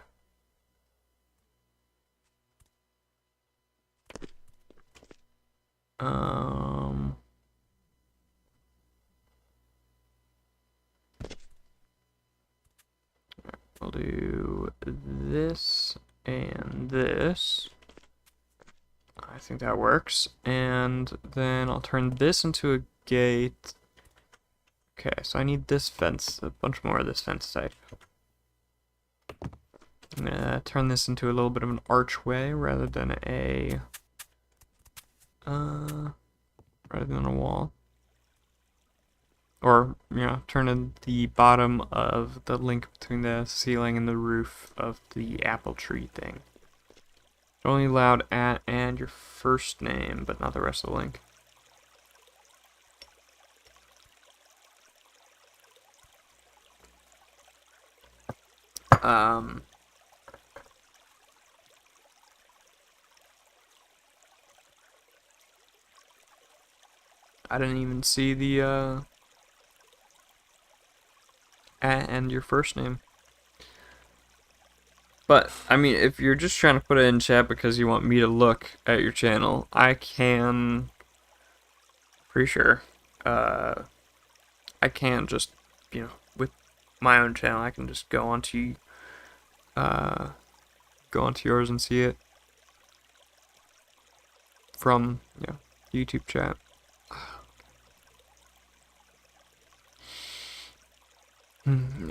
We'll do this and this. I think that works. And then I'll turn this into a gate. Okay, so I need this fence, a bunch more of this fence type. I'm gonna turn this into a little bit of an archway rather than a wall. Or, turn the bottom of the link between the ceiling and the roof of the apple tree thing. Only allowed at and your first name, but not the rest of the link. I didn't even see the and your first name. But, I mean, if you're just trying to put it in chat because you want me to look at your channel, I can, pretty sure, I can just, with my own channel, I can just go onto yours and see it from, YouTube chat.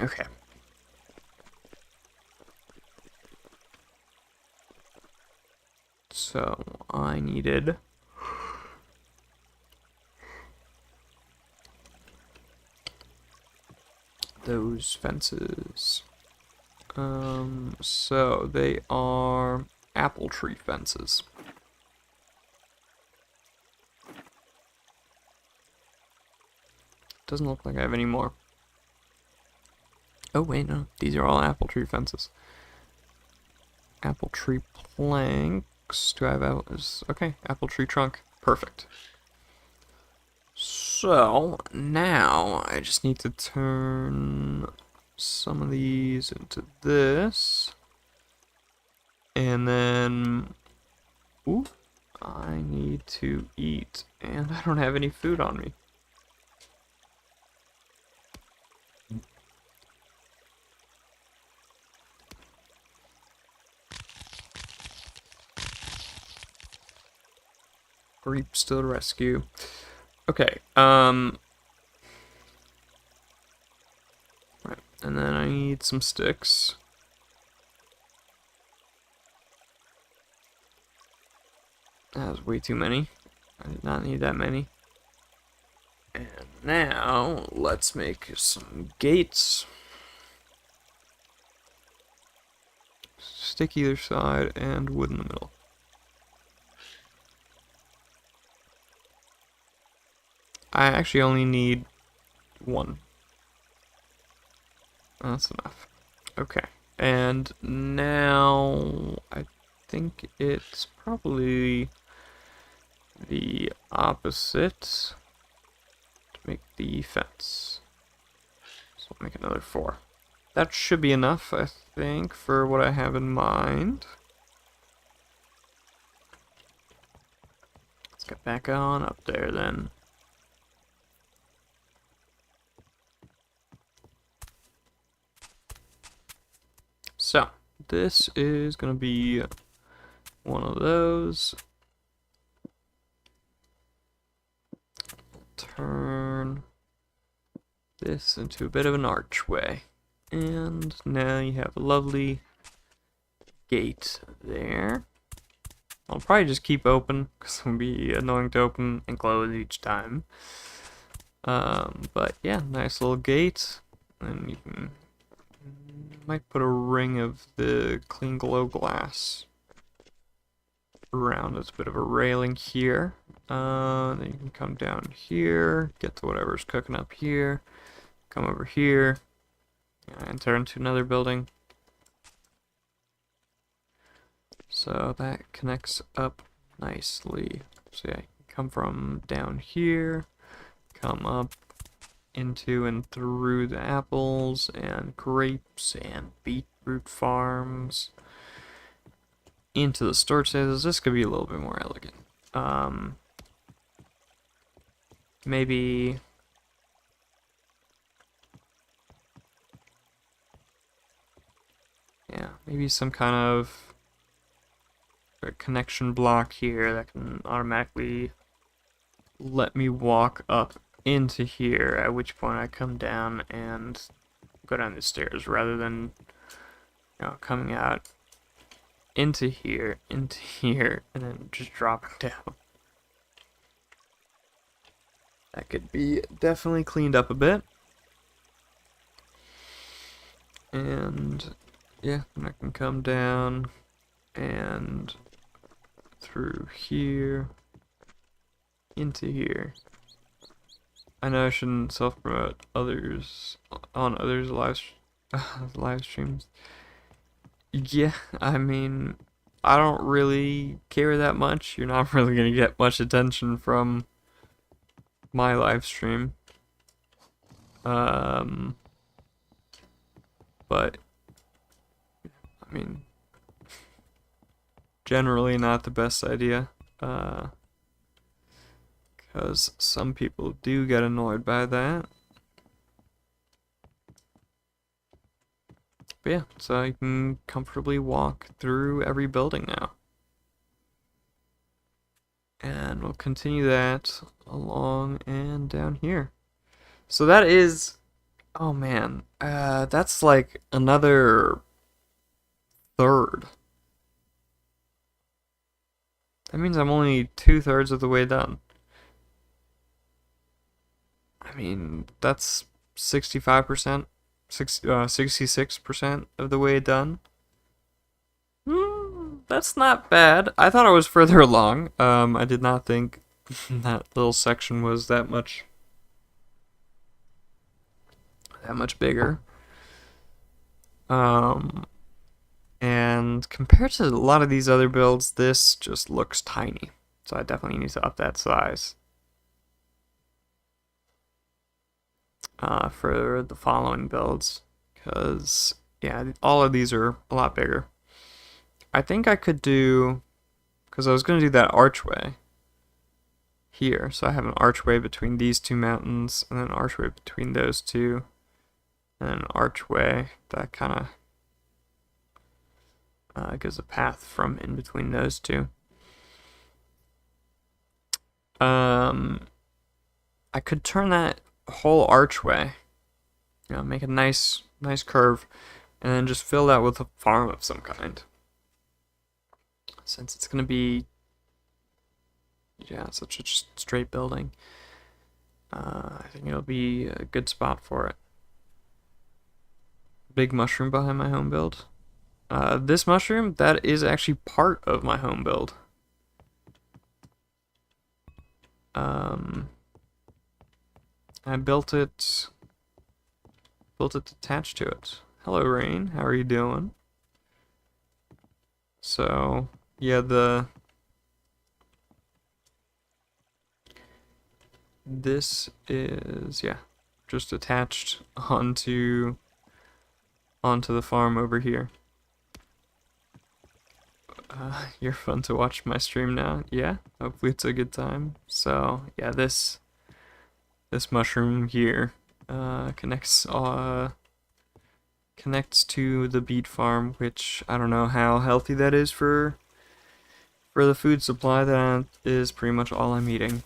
Okay. So, I needed those fences. So they are apple tree fences. doesn't look like I have any more. Oh wait, no, these are all apple tree fences. Apple tree planks. Do I have apples? Okay, apple tree trunk. Perfect. So now I just need to turn some of these into this. And then, ooh, I need to eat, and I don't have any food on me. Reaps to the rescue. Okay, right, and then I need some sticks. That was way too many. I did not need that many. And now, let's make some gates. Stick either side and wood in the middle. I actually only need one. That's enough. Okay. And now I think it's probably the opposite to make the fence. So I'll make another 4. That should be enough, I think, for what I have in mind. Let's get back on up there then. So, this is going to be one of those. Turn this into a bit of an archway. And now you have a lovely gate there. I'll probably just keep open, because it'll be annoying to open and close each time. But yeah, nice little gate. And you can... might put a ring of the clean glow glass around as a bit of a railing here. Then you can come down here, get to whatever's cooking up here, come over here, and turn to another building. So that connects up nicely. So yeah, you can come from down here, come up into and through the apples and grapes and beetroot farms into the storage spaces. This could be a little bit more elegant. Maybe yeah, maybe some kind of a connection block here that can automatically let me walk up into here, at which point I come down and go down the stairs rather than, you know, coming out into here, and then just dropping down. That could be definitely cleaned up a bit. And yeah, I can come down and through here into here. I know I shouldn't self-promote others on others' live streams. Yeah, I mean, I don't really care that much. You're not really gonna get much attention from my live stream. But I mean, generally not the best idea. Because some people do get annoyed by that. But yeah, so I can comfortably walk through every building now. And we'll continue that along and down here. So that is... oh man, that's like another third. That means I'm only 2/3 of the way done. I mean, that's 65%, 66% of the way done. That's not bad. I thought I was further along. I did not think that little section was that much that much bigger. And compared to a lot of these other builds, this just looks tiny. So I definitely need to up that size for the following builds. Because, yeah, all of these are a lot bigger. I think I could do, because I was going to do that archway here. So I have an archway between these two mountains, and then an archway between those two, and an archway that kind of gives a path from in between those two. I could turn that whole archway, make a nice curve, and then just fill that with a farm of some kind. Since it's gonna be, yeah, such a straight building, I think it'll be a good spot for it. Big mushroom behind my home build. This mushroom, that is actually part of my home build. I built it attached to it. Hello, Rain. How are you doing? So, yeah, this is, yeah, just attached onto the farm over here. You're fun to watch my stream now. Yeah, hopefully it's a good time. So, yeah, this mushroom here connects to the beet farm, which I don't know how healthy that is for the food supply. That is pretty much all I'm eating.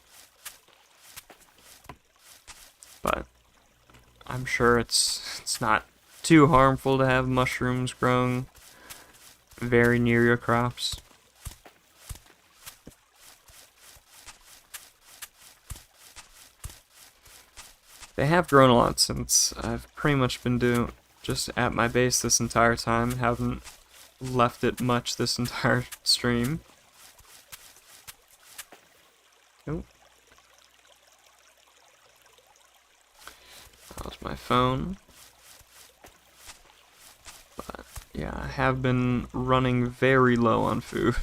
But I'm sure it's not too harmful to have mushrooms growing very near your crops. They have grown a lot since I've pretty much been doing just at my base this entire time. Haven't left it much this entire stream. Oh. That was my phone. But yeah, I have been running very low on food.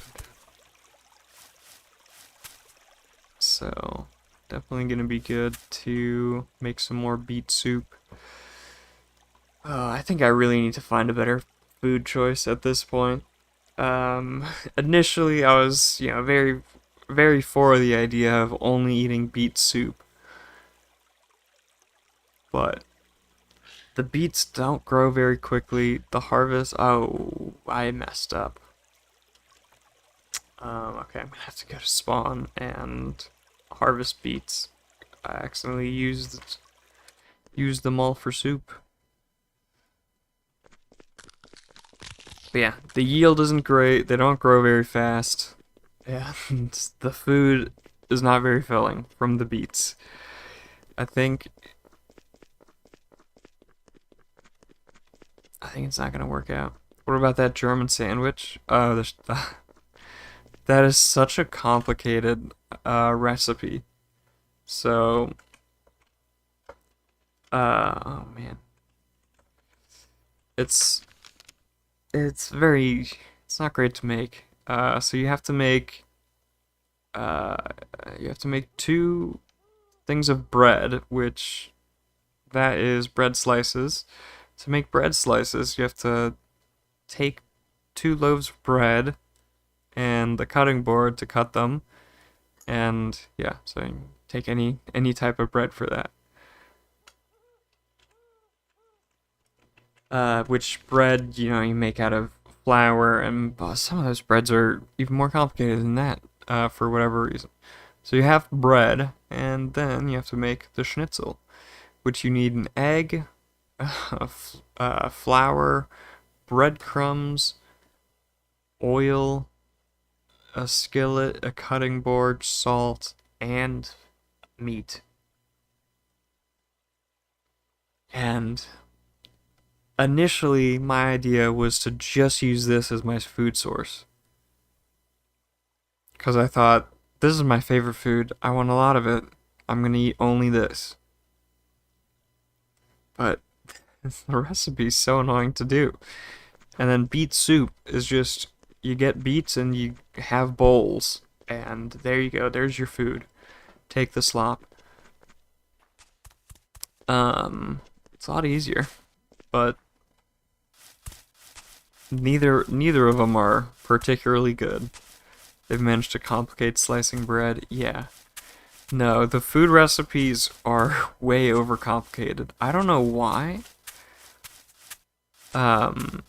So definitely gonna be good to make some more beet soup. I think I really need to find a better food choice at this point. Initially I was, very, very for the idea of only eating beet soup. But the beets don't grow very quickly. The harvest, oh, I messed up. Okay, I'm gonna have to go to spawn and harvest beets. I accidentally used them all for soup. But yeah, the yield isn't great. They don't grow very fast. Yeah, the food is not very filling from the beets. I think it's not gonna work out. What about that German sandwich? Oh, that is such a complicated recipe. So, oh man, it's not great to make. So you have to make two things of bread, which that is bread slices. To make bread slices, you have to take 2 loaves of bread and the cutting board to cut them. And yeah, so you take any type of bread for that. Which bread, you make out of flour, and some of those breads are even more complicated than that, for whatever reason. So you have bread, and then you have to make the schnitzel, which you need an egg, flour, breadcrumbs, oil, a skillet, a cutting board, salt, and meat. And initially, my idea was to just use this as my food source. Because I thought, this is my favorite food. I want a lot of it. I'm going to eat only this. But The recipe's so annoying to do. And then beet soup is just you get beets and you have bowls, and there you go. There's your food. Take the slop. It's a lot easier, but neither of them are particularly good. They've managed to complicate slicing bread. Yeah. No, the food recipes are way overcomplicated. I don't know why. Um,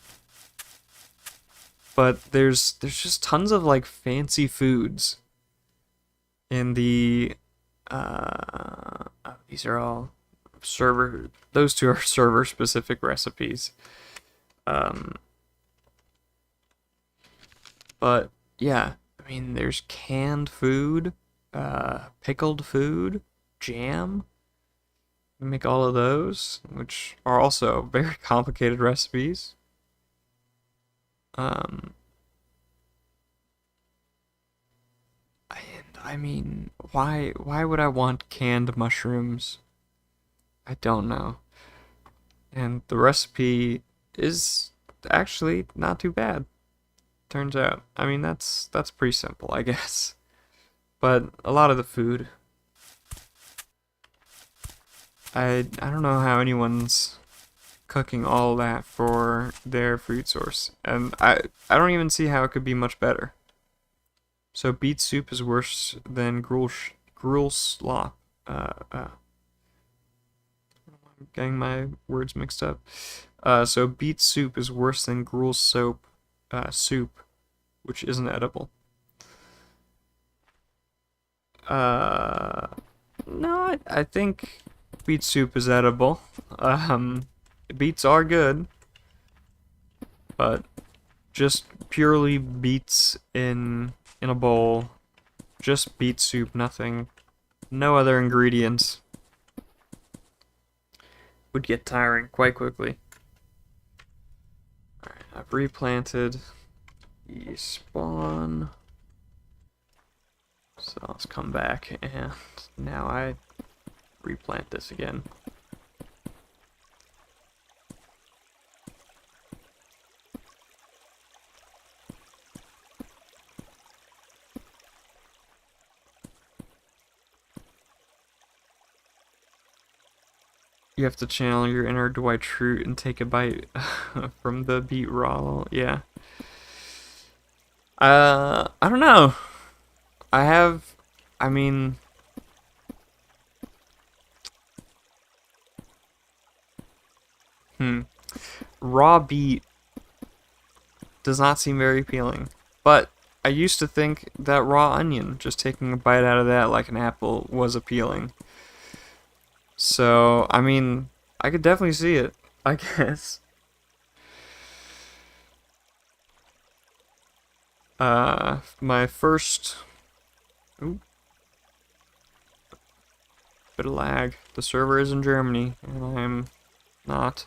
but there's just tons of like fancy foods in the these are all server those two are server specific recipes. Um, but yeah, I mean there's canned food, pickled food, jam. We make all of those, which are also very complicated recipes. Um, and I mean, why would I want canned mushrooms? I don't know. And the recipe is actually not too bad. Turns out. I mean, that's pretty simple, I guess. But a lot of the food, I don't know how anyone's cooking all that for their food source, and I don't even see how it could be much better. So beet soup is worse than gruel slop. I'm getting my words mixed up. So beet soup is worse than gruel soup, which isn't edible. Uh, no, I think beet soup is edible. Um, Beets are good, but just purely beets in a bowl, just beet soup, nothing, no other ingredients, would get tiring quite quickly. Alright, I've replanted the spawn. So let's come back, and now I replant this again. You have to channel your inner Dwight Schrute and take a bite from the beet raw. Yeah. I don't know. I have, I mean, hmm. Raw beet does not seem very appealing. But I used to think that raw onion, just taking a bite out of that like an apple, was appealing. So, I mean, I could definitely see it, I guess. My first. Ooh, bit of lag. The server is in Germany, and I'm not.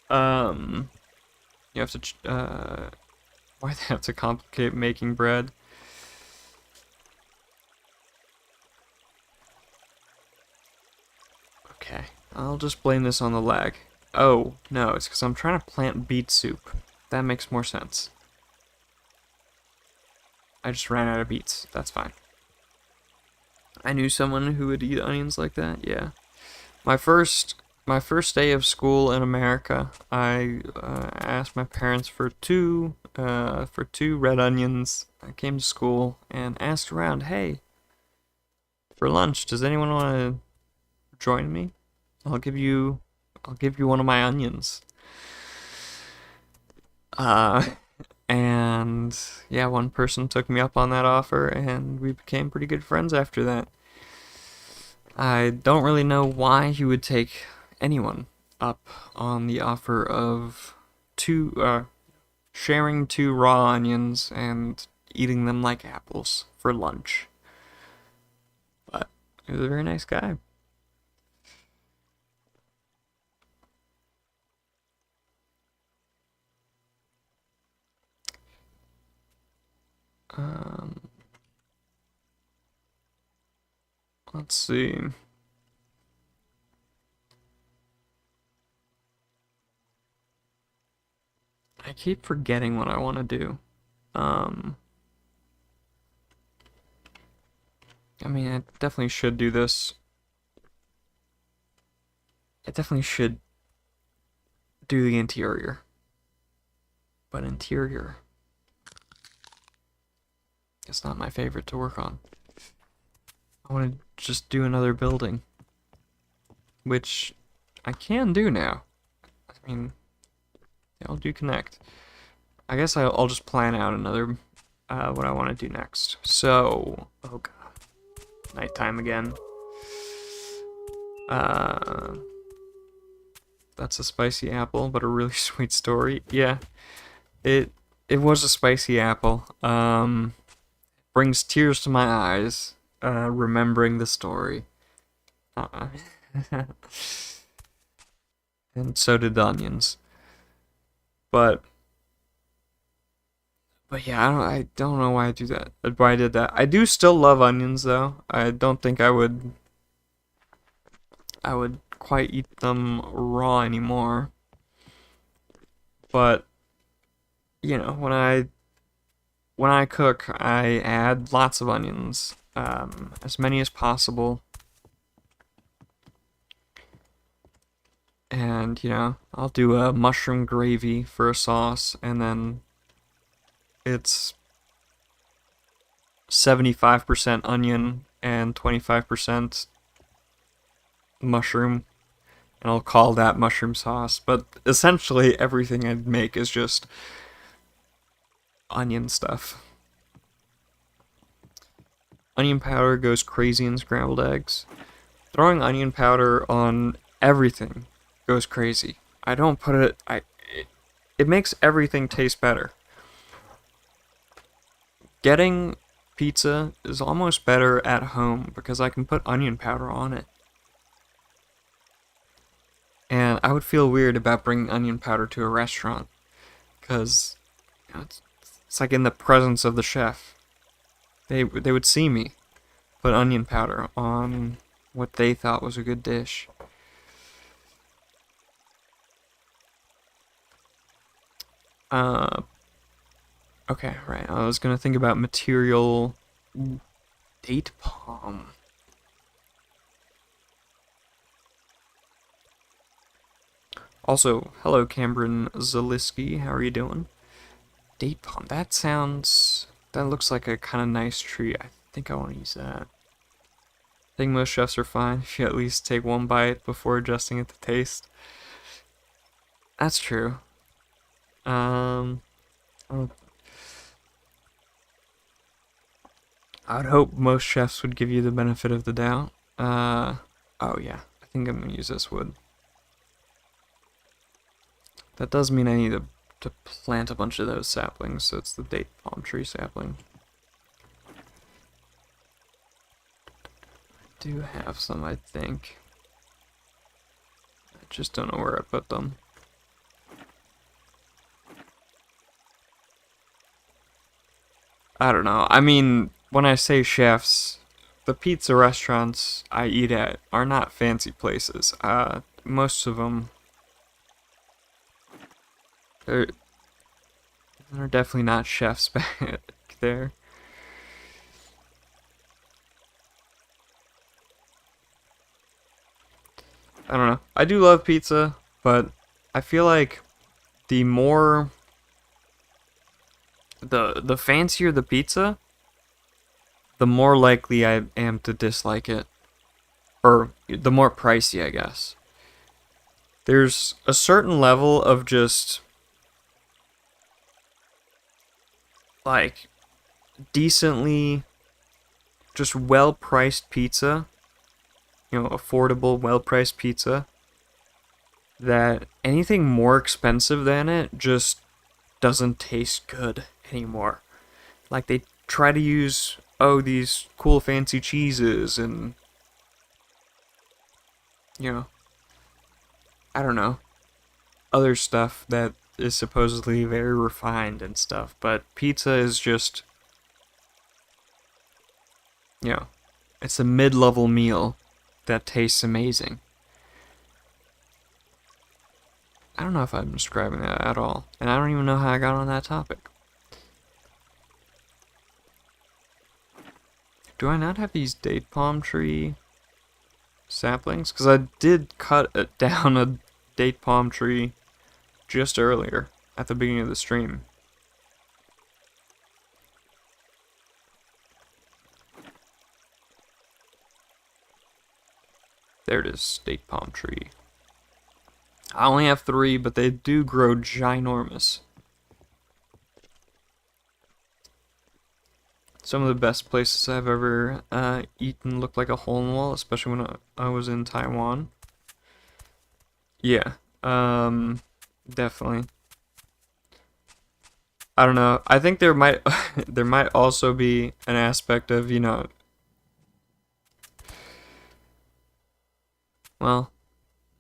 Um, you have to. Why they have to complicate making bread? Okay, I'll just blame this on the lag. Oh, no, it's because I'm trying to plant beet soup. That makes more sense. I just ran out of beets. That's fine. I knew someone who would eat onions like that. Yeah. My first my first day of school in America, I asked my parents for two red onions. I came to school and asked around, "Hey, for lunch, does anyone want to join me? I'll give you I'll give you one of my onions." Uh, and yeah, one person took me up on that offer, and we became pretty good friends after that. I don't really know why he would take anyone up on the offer of sharing two raw onions and eating them like apples for lunch. But he was a very nice guy. Um, let's see. keep forgetting what I want to do. I mean, I definitely should do this. I definitely should do the interior. But interior is not my favorite to work on. I want to just do another building. Which I can do now. I mean, yeah, I'll do connect. I guess I'll just plan out another, what I want to do next. So, oh god. Nighttime again. That's a spicy apple, but a really sweet story. Yeah, it was a spicy apple. Brings tears to my eyes, remembering the story. And so did the onions. But yeah, I don't know why I do that. Why I did that. I do still love onions though. I don't think I would quite eat them raw anymore. But you know, when I cook, I add lots of onions, as many as possible. And, you know, I'll do a mushroom gravy for a sauce, and then it's 75% onion and 25% mushroom, and I'll call that mushroom sauce. But essentially, everything I make is just onion stuff. Onion powder goes crazy in scrambled eggs. Throwing onion powder on everything goes crazy. I don't put it... it makes everything taste better. Getting pizza is almost better at home because I can put onion powder on it. And I would feel weird about bringing onion powder to a restaurant because you know, it's like in the presence of the chef. They would see me put onion powder on what they thought was a good dish. Okay, right. I was gonna think about material. Date palm. Also, hello Cameron Zaliski, how are you doing? Date palm, that looks like a kind of nice tree. I think I want to use that. I think most chefs are fine if you at least take one bite before adjusting it to taste. That's true. I would hope most chefs would give you the benefit of the doubt. Oh yeah, I think I'm gonna use this wood. That does mean I need to plant a bunch of those saplings, so it's the date palm tree sapling. I do have some, I think. I just don't know where I put them. I don't know. I mean, when I say chefs, the pizza restaurants I eat at are not fancy places. Most of them, they're definitely not chefs back there. I don't know. I do love pizza, but I feel like the more the fancier the pizza, the more likely I am to dislike it. Or the more pricey, I guess. There's a certain level of just like decently just well-priced pizza, you know, affordable, well-priced pizza, that anything more expensive than it just doesn't taste good anymore. Like they try to use, oh, these cool fancy cheeses and, you know, I don't know, other stuff that is supposedly very refined and stuff, but pizza is just, you know, it's a mid-level meal that tastes amazing. I don't know if I'm describing that at all, and I don't even know how I got on that topic. Do I not have these date palm tree saplings? Because I did cut down a date palm tree just earlier at the beginning of the stream. There it is, date palm tree. I only have 3, but they do grow ginormous. Some of the best places I've ever eaten look like a hole in the wall, especially when I was in Taiwan. Yeah, definitely. I don't know. I think there might there might also be an aspect of, you know, well,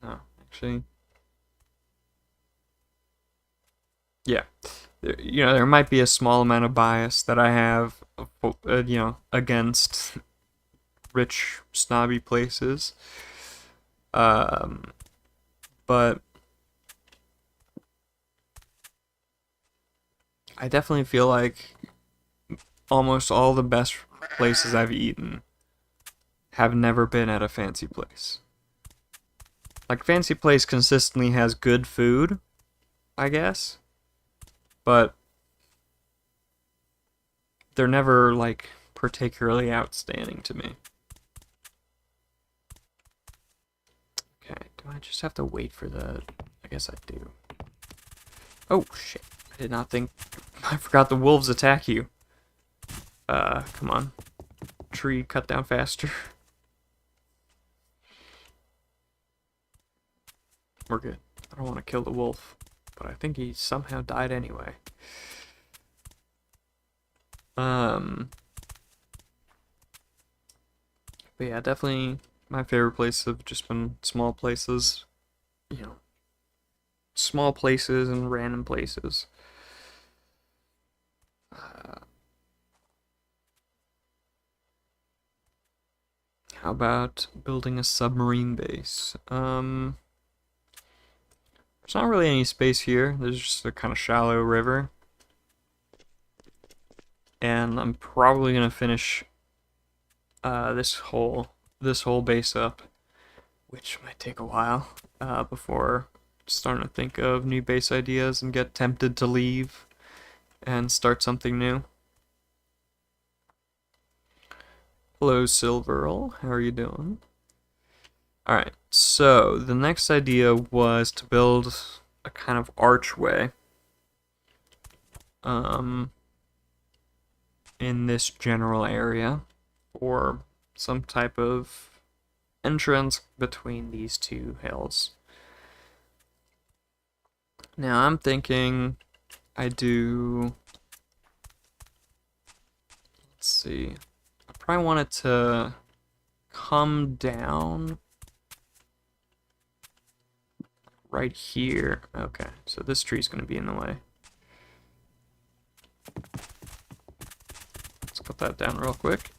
no, actually, yeah. You know, there might be a small amount of bias that I have, you know, against rich, snobby places. But I definitely feel like almost all the best places I've eaten have never been at a fancy place. Like, fancy place consistently has good food, I guess, but they're never, like, particularly outstanding to me. Okay, do I just have to wait for the... I guess I do. Oh, shit. I did not think... I forgot the wolves attack you. Come on. Tree, cut down faster. We're good. I don't want to kill the wolf, but I think he somehow died anyway. But yeah, definitely my favorite places have just been small places. You know, small places and random places. How about building a submarine base? There's not really any space here. There's just a kind of shallow river. And I'm probably gonna finish this whole base up, which might take a while before starting to think of new base ideas and get tempted to leave and start something new. Hello, Silverl. How are you doing? Alright, so the next idea was to build a kind of archway in this general area, or some type of entrance between these two hills. Now I'm thinking I do, let's see, I probably want it to come down right here. Okay, so this tree's gonna be in the way. Let's put that down real quick.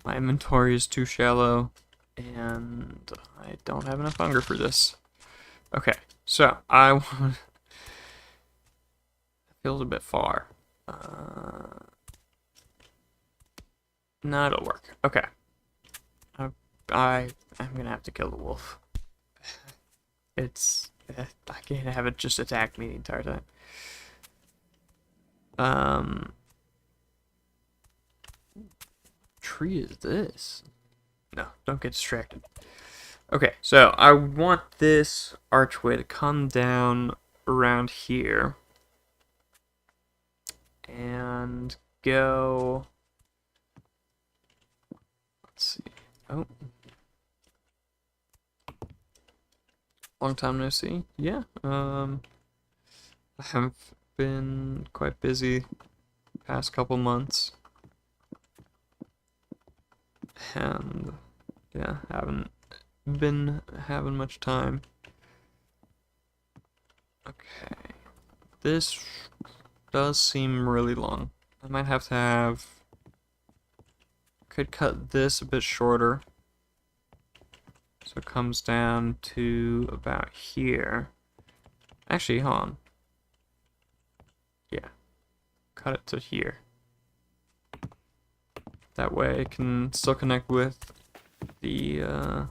My inventory is too shallow, and I don't have enough hunger for this. Okay, so I want... feels a bit far. No, it'll work. Okay. I'm gonna have to kill the wolf. It's... I can't have it just attack me the entire time. Tree is this? No, don't get distracted. Okay, so I want this archway to come down around here and go, let's see, oh, long time no see. Yeah, I have been quite busy past couple months, and yeah, haven't been having much time. Okay, this does seem really long. I might have to have could cut this a bit shorter. So it comes down to about here. Actually, hold on. Yeah. Cut it to here. That way it can still connect with the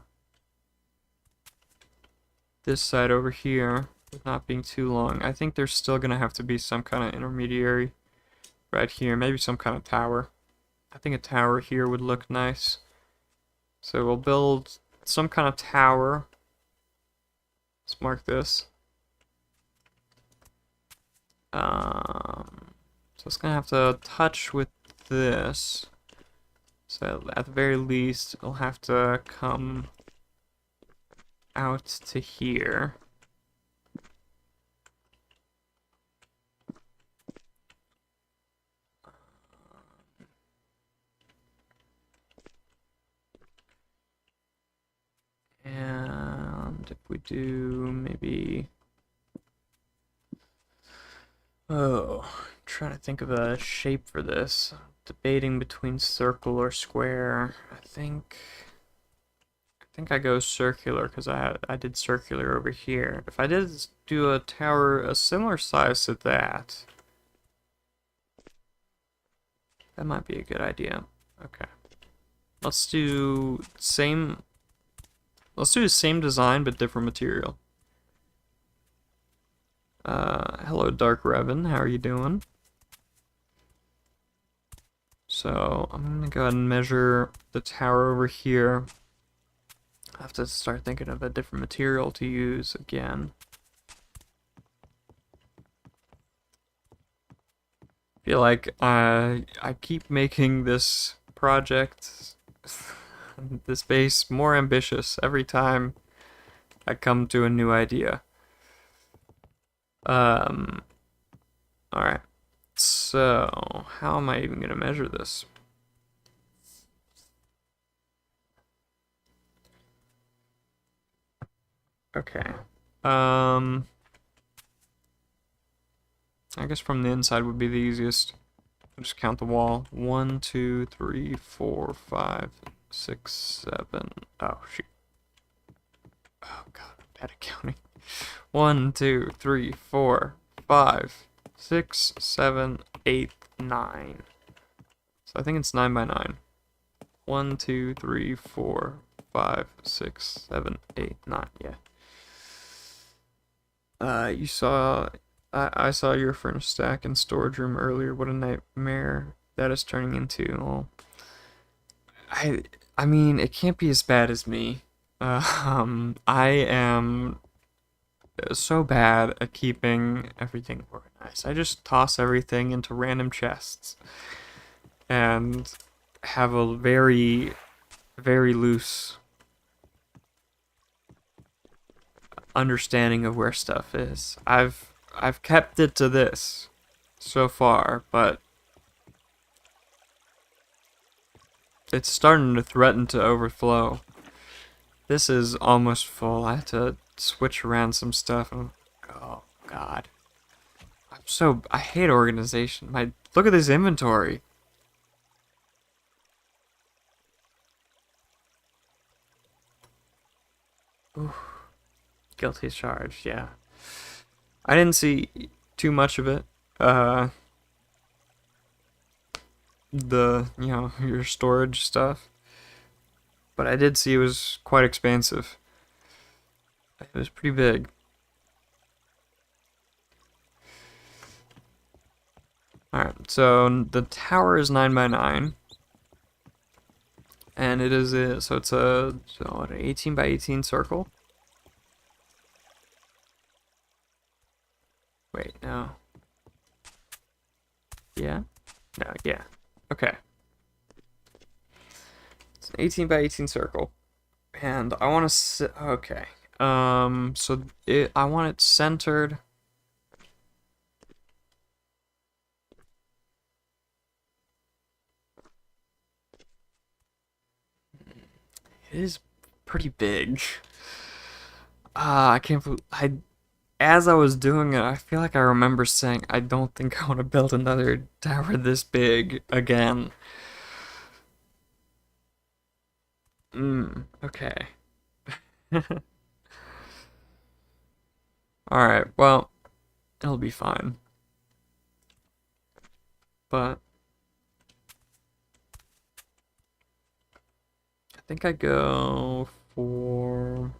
this side over here with not being too long. I think there's still gonna have to be some kind of intermediary right here, maybe some kind of tower. I think a tower here would look nice. So we'll build some kind of tower. Let's mark this. So it's gonna have to touch with this. So at the very least, it'll have to come out to here. And if we do maybe... Oh, I'm trying to think of a shape for this. Debating between circle or square. I think I go circular because I did circular over here. If I did do a tower a similar size to that, that might be a good idea. Okay. Let's do the same design but different material. Hello Dark Revan, how are you doing? So I'm gonna go ahead and measure the tower over here. I have to start thinking of a different material to use again. I feel like I keep making this project, this base, more ambitious every time I come to a new idea. Alright. So, how am I even gonna measure this? Okay. I guess from the inside would be the easiest. Just count the wall. 1, 2, 3, 4, 5, 6, 7. Oh, shoot. Oh, God, I'm bad at counting. 1, 2, 3, 4, 5, 6, 7, 8, 9. So I think it's 9 by 9. 1, 2, 3, 4, 5, 6, 7, 8, 9. Yeah. You saw... I saw your furnace stack and storage room earlier. What a nightmare that is turning into. Well, I mean, it can't be as bad as me. I am so bad at keeping everything organized. I just toss everything into random chests and have a very, very loose understanding of where stuff is. I've kept it to this so far, but it's starting to threaten to overflow. This is almost full. I have to switch around some stuff. Oh God, I hate organization. Look at this inventory. Ooh, guilty as charged. Yeah. I didn't see too much of it. Your storage stuff. But I did see it was quite expansive. It was pretty big. Alright, so the tower is 9 by 9. And it is so it's an 18 by 18 circle. Wait, no. Yeah? No, yeah. Okay. It's an 18 by 18 circle. And I want to okay. So I want it centered. It is pretty big. I can't believe as I was doing it, I feel like I remember saying, I don't think I want to build another tower this big again. Okay. Alright, well, it'll be fine. But I think I go for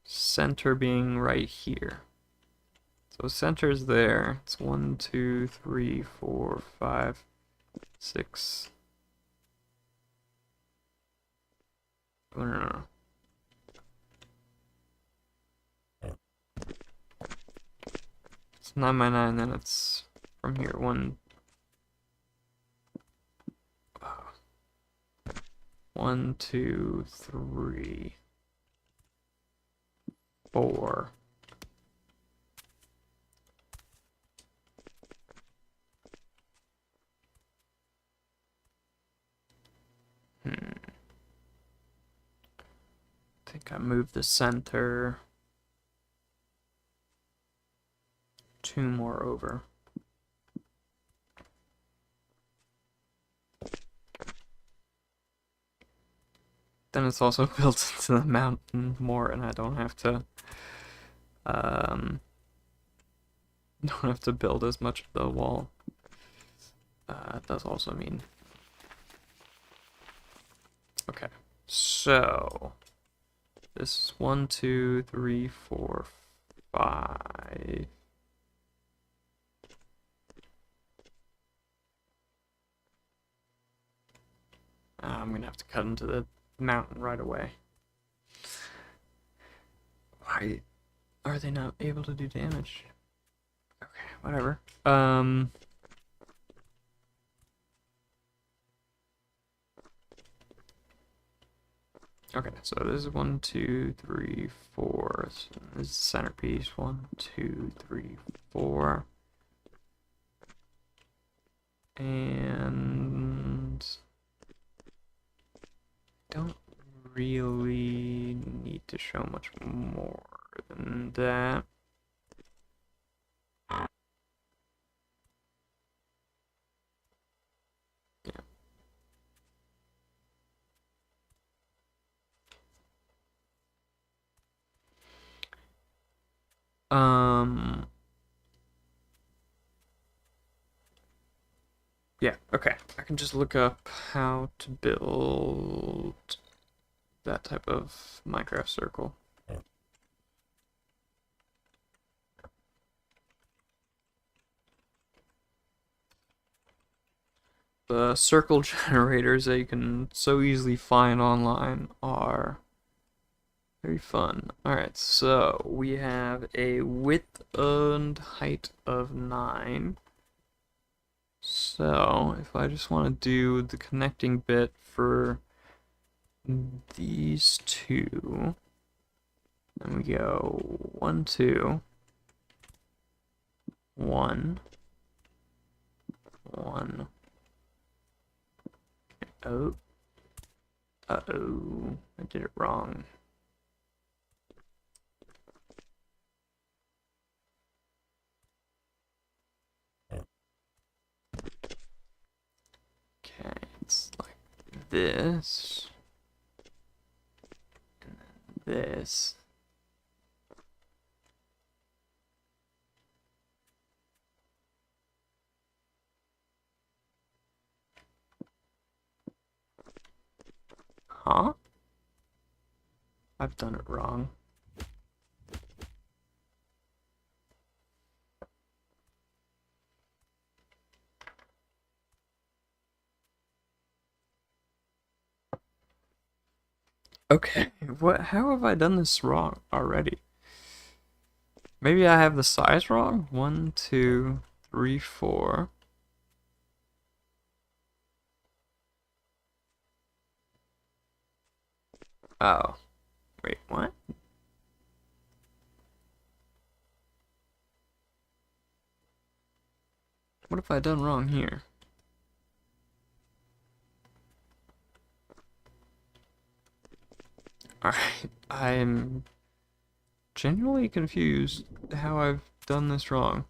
center being right here. So center's there. It's 1, 2, 3, 4, 5, 6. Oh, no. It's 9 by 9, then it's from here. 1, 1, 2, 3, 4. I think I moved the center 2 more over. Then it's also built into the mountain more, and I don't have to build as much of the wall. It does also mean. Okay, so this is 1, 2, 3, 4, 5. I'm gonna have to cut into the mountain right away. Why are they not able to do damage? Okay, whatever. Okay, so this is 1, 2, 3, 4. So this is centerpiece. 1, 2, 3, 4. And don't really need to show much more than that. Yeah. Yeah, okay. I can just look up how to build that type of Minecraft circle. The circle generators that you can so easily find online are very fun. Alright, so we have a width and height of 9. So, if I just want to do the connecting bit for these two, then we go 1, 2, 1, 1. Oh. Uh-oh. I did it wrong. Okay, it's like this. And then this. Huh? I've done it wrong. Okay, how have I done this wrong already? Maybe I have the size wrong? 1, 2, 3, 4. Oh. Wait, what? What have I done wrong here? Alright, I'm genuinely confused how I've done this wrong.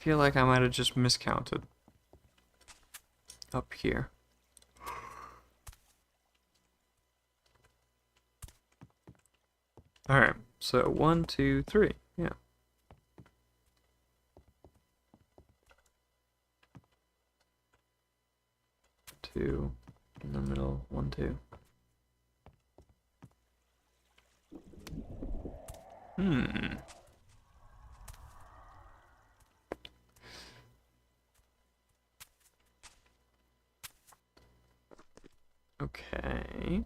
feel like I might have just miscounted up here. Alright, so 1, 2, 3. Yeah. Two in the middle, 1, 2. Okay.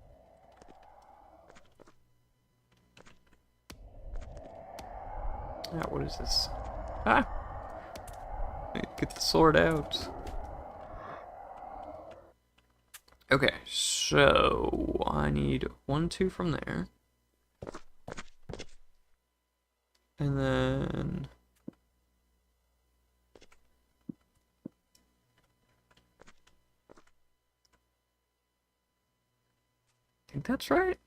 Ah, what is this? Ah! Get the sword out. Okay, so I need 1, 2 from there. And then I think that's right.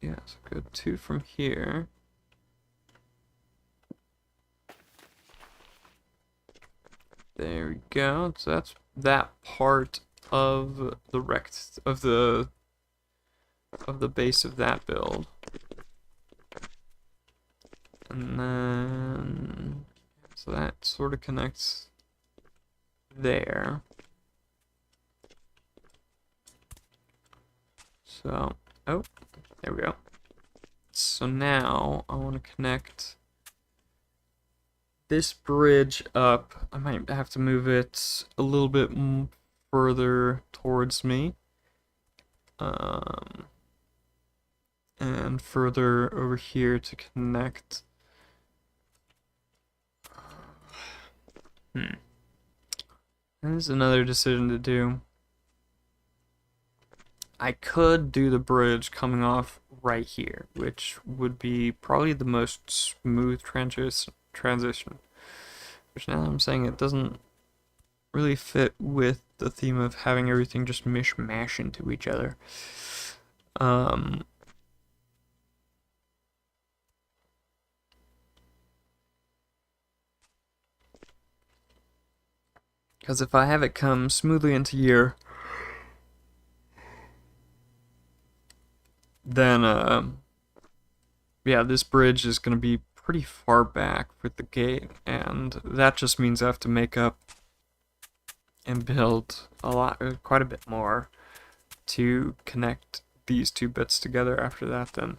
Yeah, so go 2 from here. There we go. So that's that part of the base of that build. And then so that sort of connects there. So, oh, there we go. So now I want to connect this bridge up. I might have to move it a little bit further towards me. And further over here to connect. There's another decision to do. I could do the bridge coming off right here, which would be probably the most smooth transition. Which now I'm saying it doesn't really fit with the theme of having everything just mishmash into each other. Because if I have it come smoothly into here, then, yeah, this bridge is going to be pretty far back with the gate, and that just means I have to make up and build quite a bit more to connect these two bits together after that then.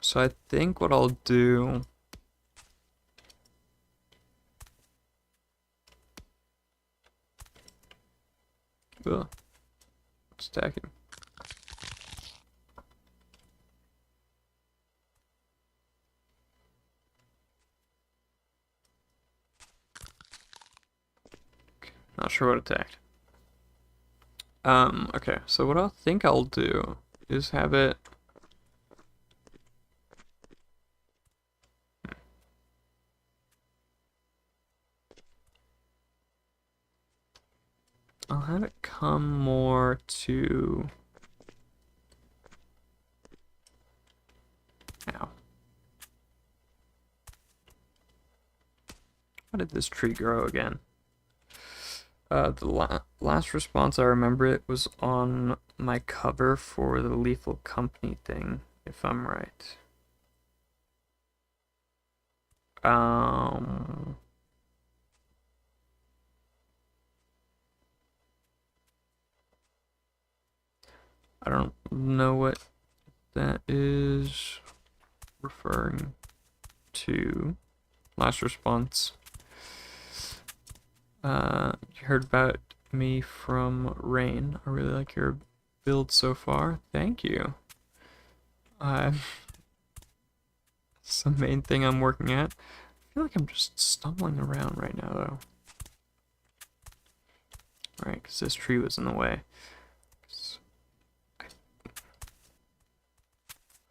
So I think what I'll do stacking. Okay, not sure what attacked. Okay, so what I think I'll do is have it. I'll have it come more to. Ow. How did this tree grow again? The last response I remember it was on my cover for the Lethal Company thing, if I'm right. I don't know what that is referring to. Last response. You heard about me from Rain. I really like your build so far. Thank you. It's the main thing I'm working at. I feel like I'm just stumbling around right now, though. Right, because this tree was in the way. I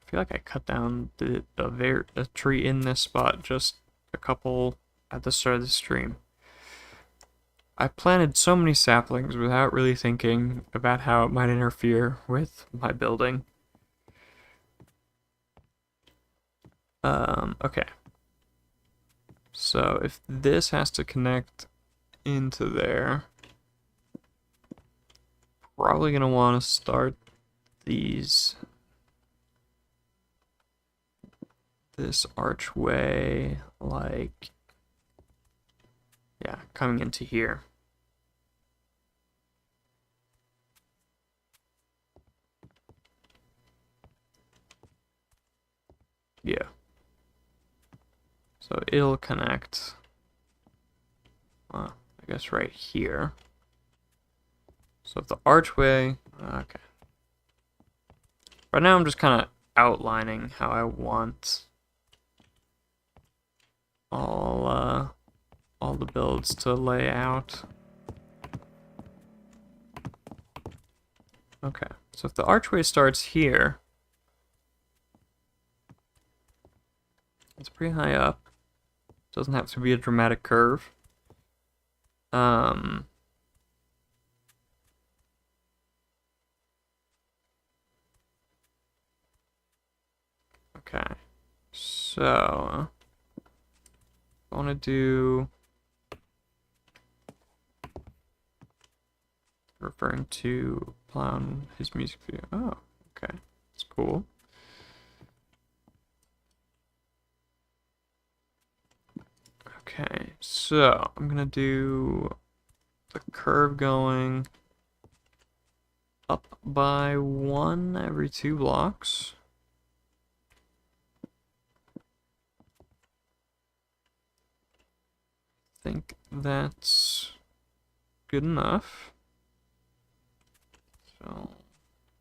feel like I cut down a tree in this spot, just a couple at the start of the stream. I planted so many saplings without really thinking about how it might interfere with my building. Okay. So if this has to connect into there, probably gonna want to start this archway, like, yeah, coming into here. Yeah. So it'll connect, I guess right here. So if the archway, okay. Right now I'm just kind of outlining how I want all the builds to lay out. Okay, so if the archway starts here, it's pretty high up. Doesn't have to be a dramatic curve. Okay, so I want to do, referring to Clown, his music video. Oh, okay, that's cool. Okay, so I'm gonna do the curve going up by 1 every 2 blocks. I think that's good enough. So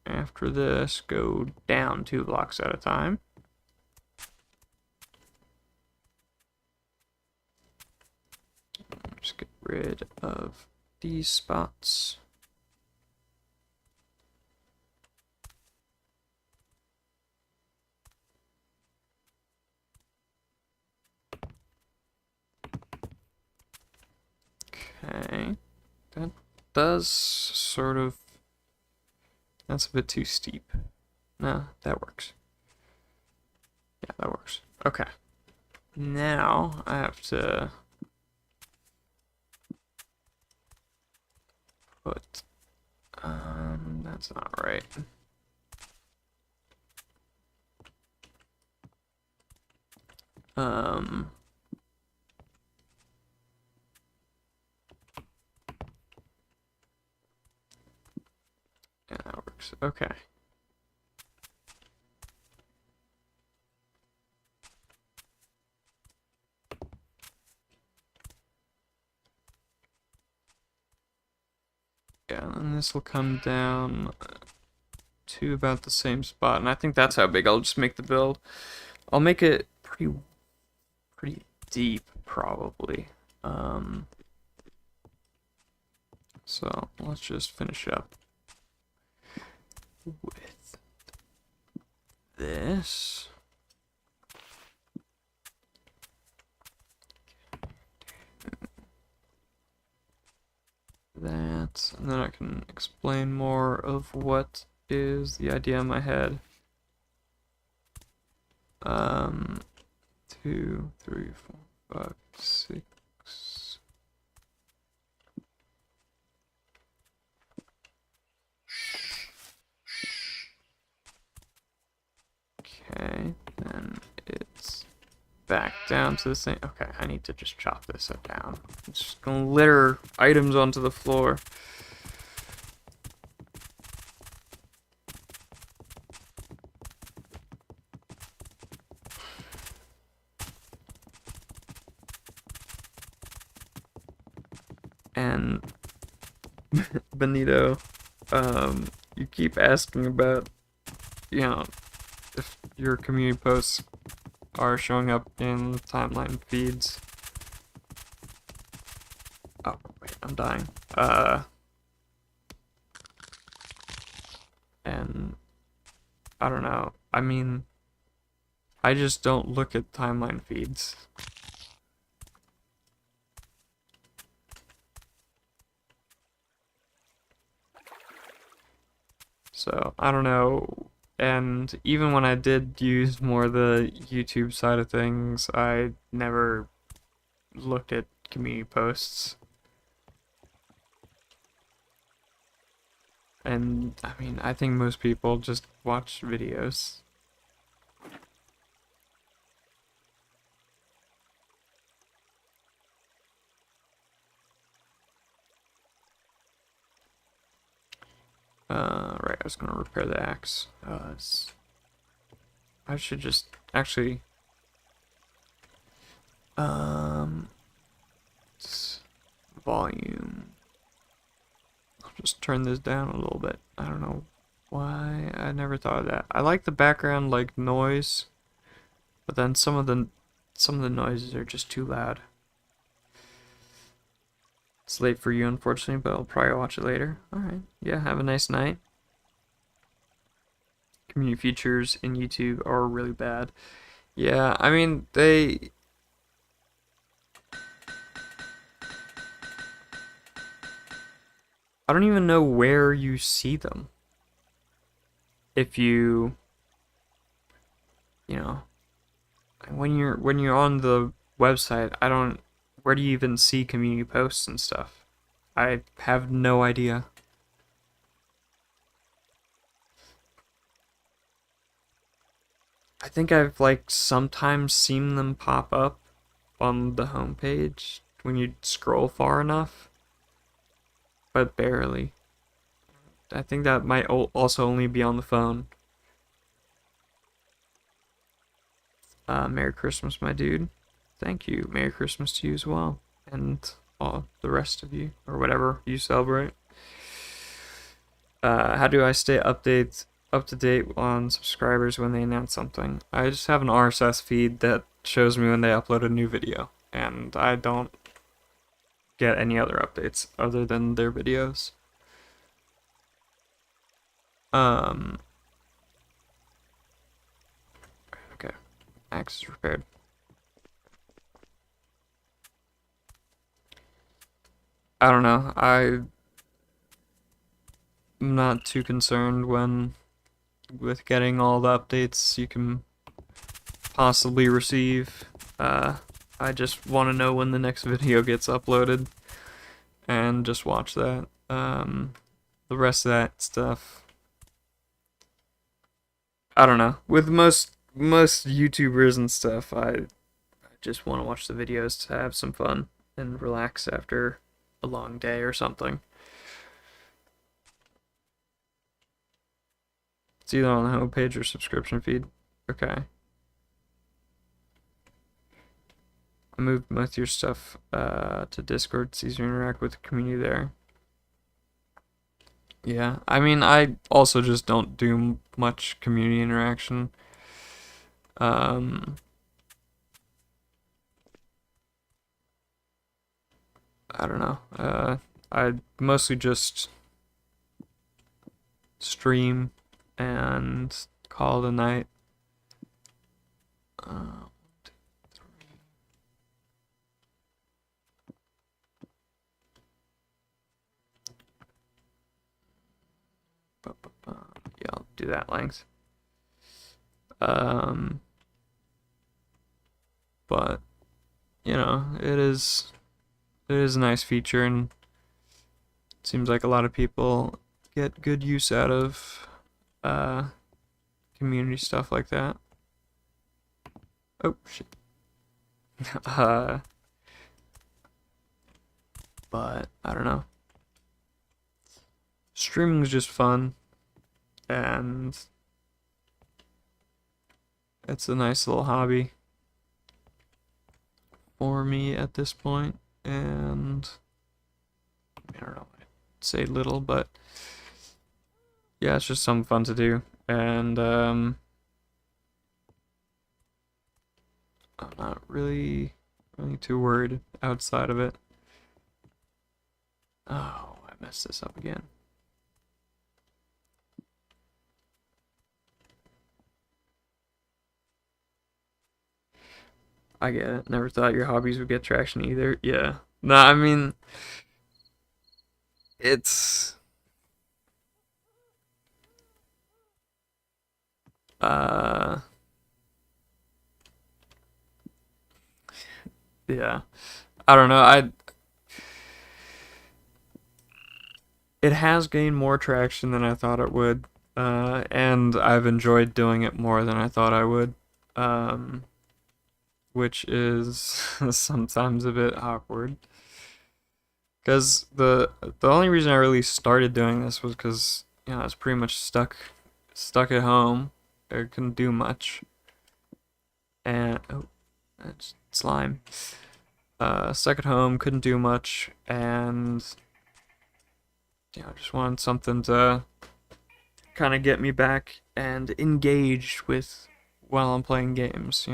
after this, go down 2 blocks at a time. Just get rid of these spots. Okay, that does sort of, that's a bit too steep. No, that works. Yeah, that works. Okay. Now I have to put, that's not right. Yeah, that works. Okay. Yeah, and this will come down to about the same spot, and I think that's how big I'll just make the build. I'll make it pretty deep, probably. So let's just finish up with this. That, and then I can explain more of what is the idea in my head. 2, 3, 4, 5, 6. Okay, then it's back down to the same. Okay, I need to just chop this down. I'm just gonna litter items onto the floor. And Benito, you keep asking about, you know, if your community posts are showing up in the timeline feeds. Oh, wait, I'm dying. And I don't know. I mean, I just don't look at timeline feeds. So, I don't know. And even when I did use more the YouTube side of things, I never looked at community posts. And I mean, I think most people just watch videos. Right, I was gonna repair the axe. I should just actually um volume. I'll just turn this down a little bit. I don't know why I never thought of that. I like the background like noise, but then some of the noises are just too loud. It's late for you, unfortunately, but I'll probably watch it later. Alright, yeah, have a nice night. Community features in YouTube are really bad. Yeah, I mean, I don't even know where you see them. If you know, when you're on the website, I don't, where do you even see community posts and stuff? I have no idea. I think I've like sometimes seen them pop up on the homepage when you scroll far enough, but barely. I think that might also only be on the phone. Merry Christmas, my dude. Thank you. Merry Christmas to you as well. And all the rest of you, or whatever you celebrate. How do I stay up to date on subscribers when they announce something? I just have an RSS feed that shows me when they upload a new video, and I don't get any other updates other than their videos. Um, okay, axe is repaired. I don't know. I'm not too concerned with getting all the updates you can possibly receive. I just want to know when the next video gets uploaded and just watch that. The rest of that stuff, I don't know. With most YouTubers and stuff, I just want to watch the videos to have some fun and relax after a long day or something. It's either on the homepage or subscription feed. Okay. I moved most of your stuff to Discord. It's easier to interact with the community there. Yeah, I mean, I also just don't do much community interaction. Um, I don't know. I mostly just stream and call it a night. Uh, yeah, I'll do that length. But you know, it is a nice feature, and it seems like a lot of people get good use out of uh community stuff like that. Oh shit. uh, but I don't know. Streaming is just fun, and it's a nice little hobby for me at this point, and I don't know, I'd say little, but yeah, it's just something fun to do, and I'm not really too worried outside of it. Oh, I messed this up again. I get it. Never thought your hobbies would get traction either. Yeah. No, I mean, it's uh yeah. I don't know. I It has gained more traction than I thought it would. And I've enjoyed doing it more than I thought I would. Um which is sometimes a bit awkward. Because the only reason I really started doing this was because I was pretty much stuck at home. I couldn't do much, and oh, that's slime. Stuck at home, couldn't do much, and just wanted something to kind of get me back and engaged with while I'm playing games.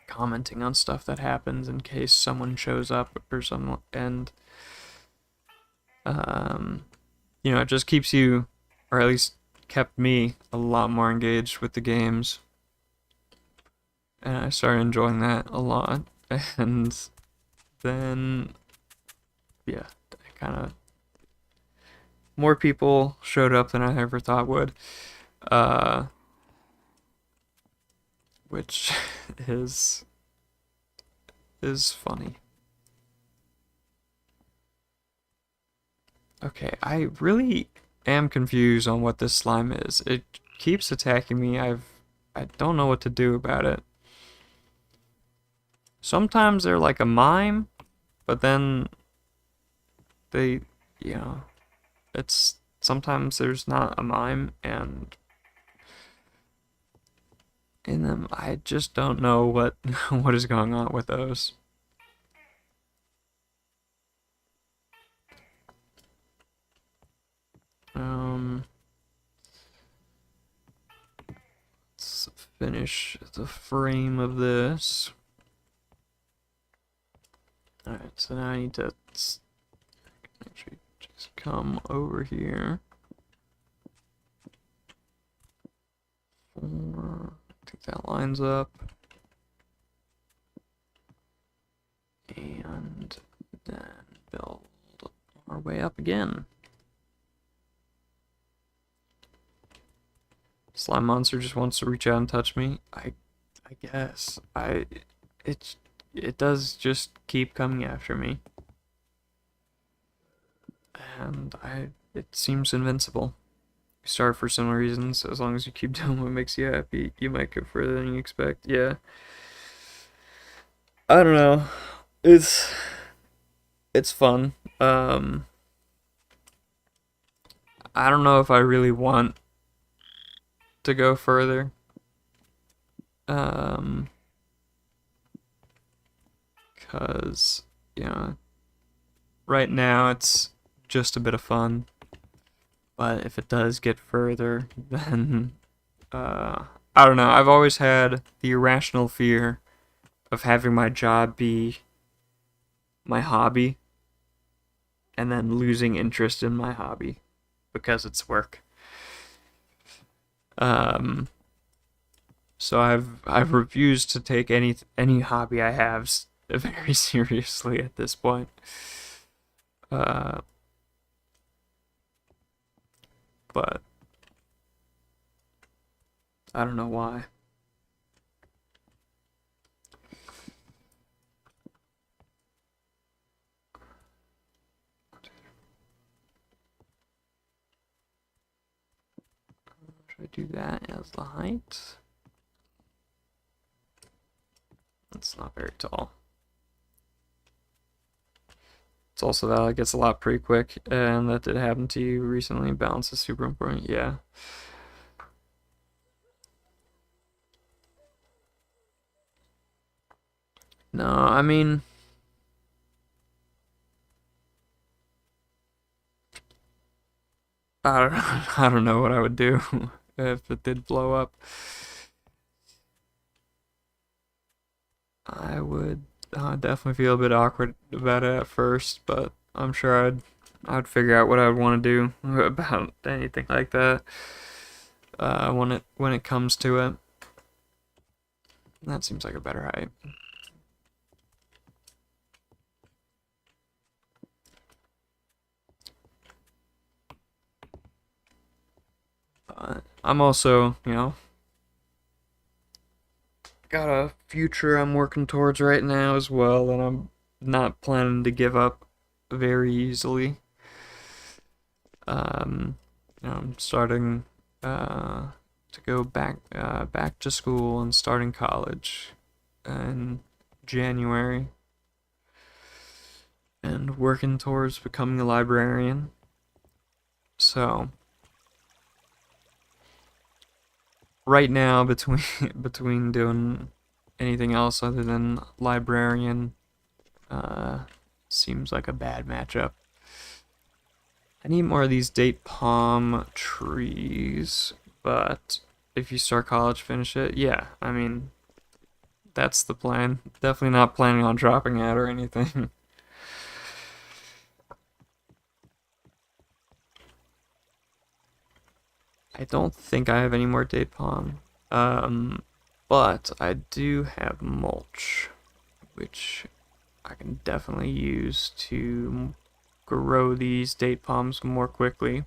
Commenting on stuff that happens in case someone shows up or something, and um, it just keeps you, or at least kept me, a lot more engaged with the games, and I started enjoying that a lot. And then, yeah, I kind of more people showed up than I ever thought would, uh, which is funny. Okay, I really am confused on what this slime is. It keeps attacking me. I don't know what to do about it. Sometimes they're like a mime, but then they, you know, it's sometimes there's not a mime, and in them I just don't know what what is going on with those. Let's finish the frame of this. Alright, so now I need to actually just come over here. I think that lines up. And then build our way up again. Slime monster just wants to reach out and touch me. I guess. It does just keep coming after me. And it seems invincible. You start for similar reasons. As long as you keep doing what makes you happy, you might go further than you expect. Yeah. I don't know. It's fun. I don't know if I really want to go further. Because, right now it's just a bit of fun. But if it does get further, then, I don't know. I've always had the irrational fear of having my job be my hobby and then losing interest in my hobby because it's work. So I've refused to take any hobby I have very seriously at this point. But I don't know why. Should I do that as the height? That's not very tall. It's also that it gets a lot pretty quick, and that did happen to you recently. Balance is super important. Yeah. No, I mean, I don't I don't know what I would do if it did blow up. I would definitely feel a bit awkward about it at first, but I'm sure I'd figure out what I would want to do about anything like that when it comes to it. That seems like a better height. I'm also, got a future I'm working towards right now as well, and I'm not planning to give up very easily. I'm starting to go back to school and starting college in January, and working towards becoming a librarian. So right now, between between doing anything else other than librarian, uh, seems like a bad matchup. I need more of these date palm trees, but if you start college, finish it. Yeah, I mean, that's the plan. Definitely not planning on dropping out or anything. I don't think I have any more date palm. Um, but I do have mulch, which I can definitely use to grow these date palms more quickly.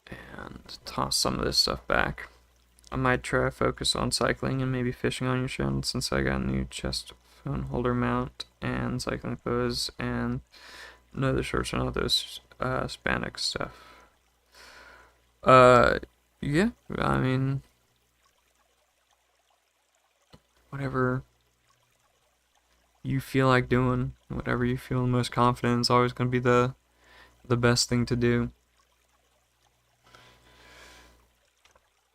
And toss some of this stuff back. I might try to focus on cycling and maybe fishing on your channel since I got a new chest phone holder mount and cycling pose and another shorts and all those Hispanic stuff. Uh, yeah, I mean, whatever you feel like doing, whatever you feel the most confident in is always going to be the best thing to do.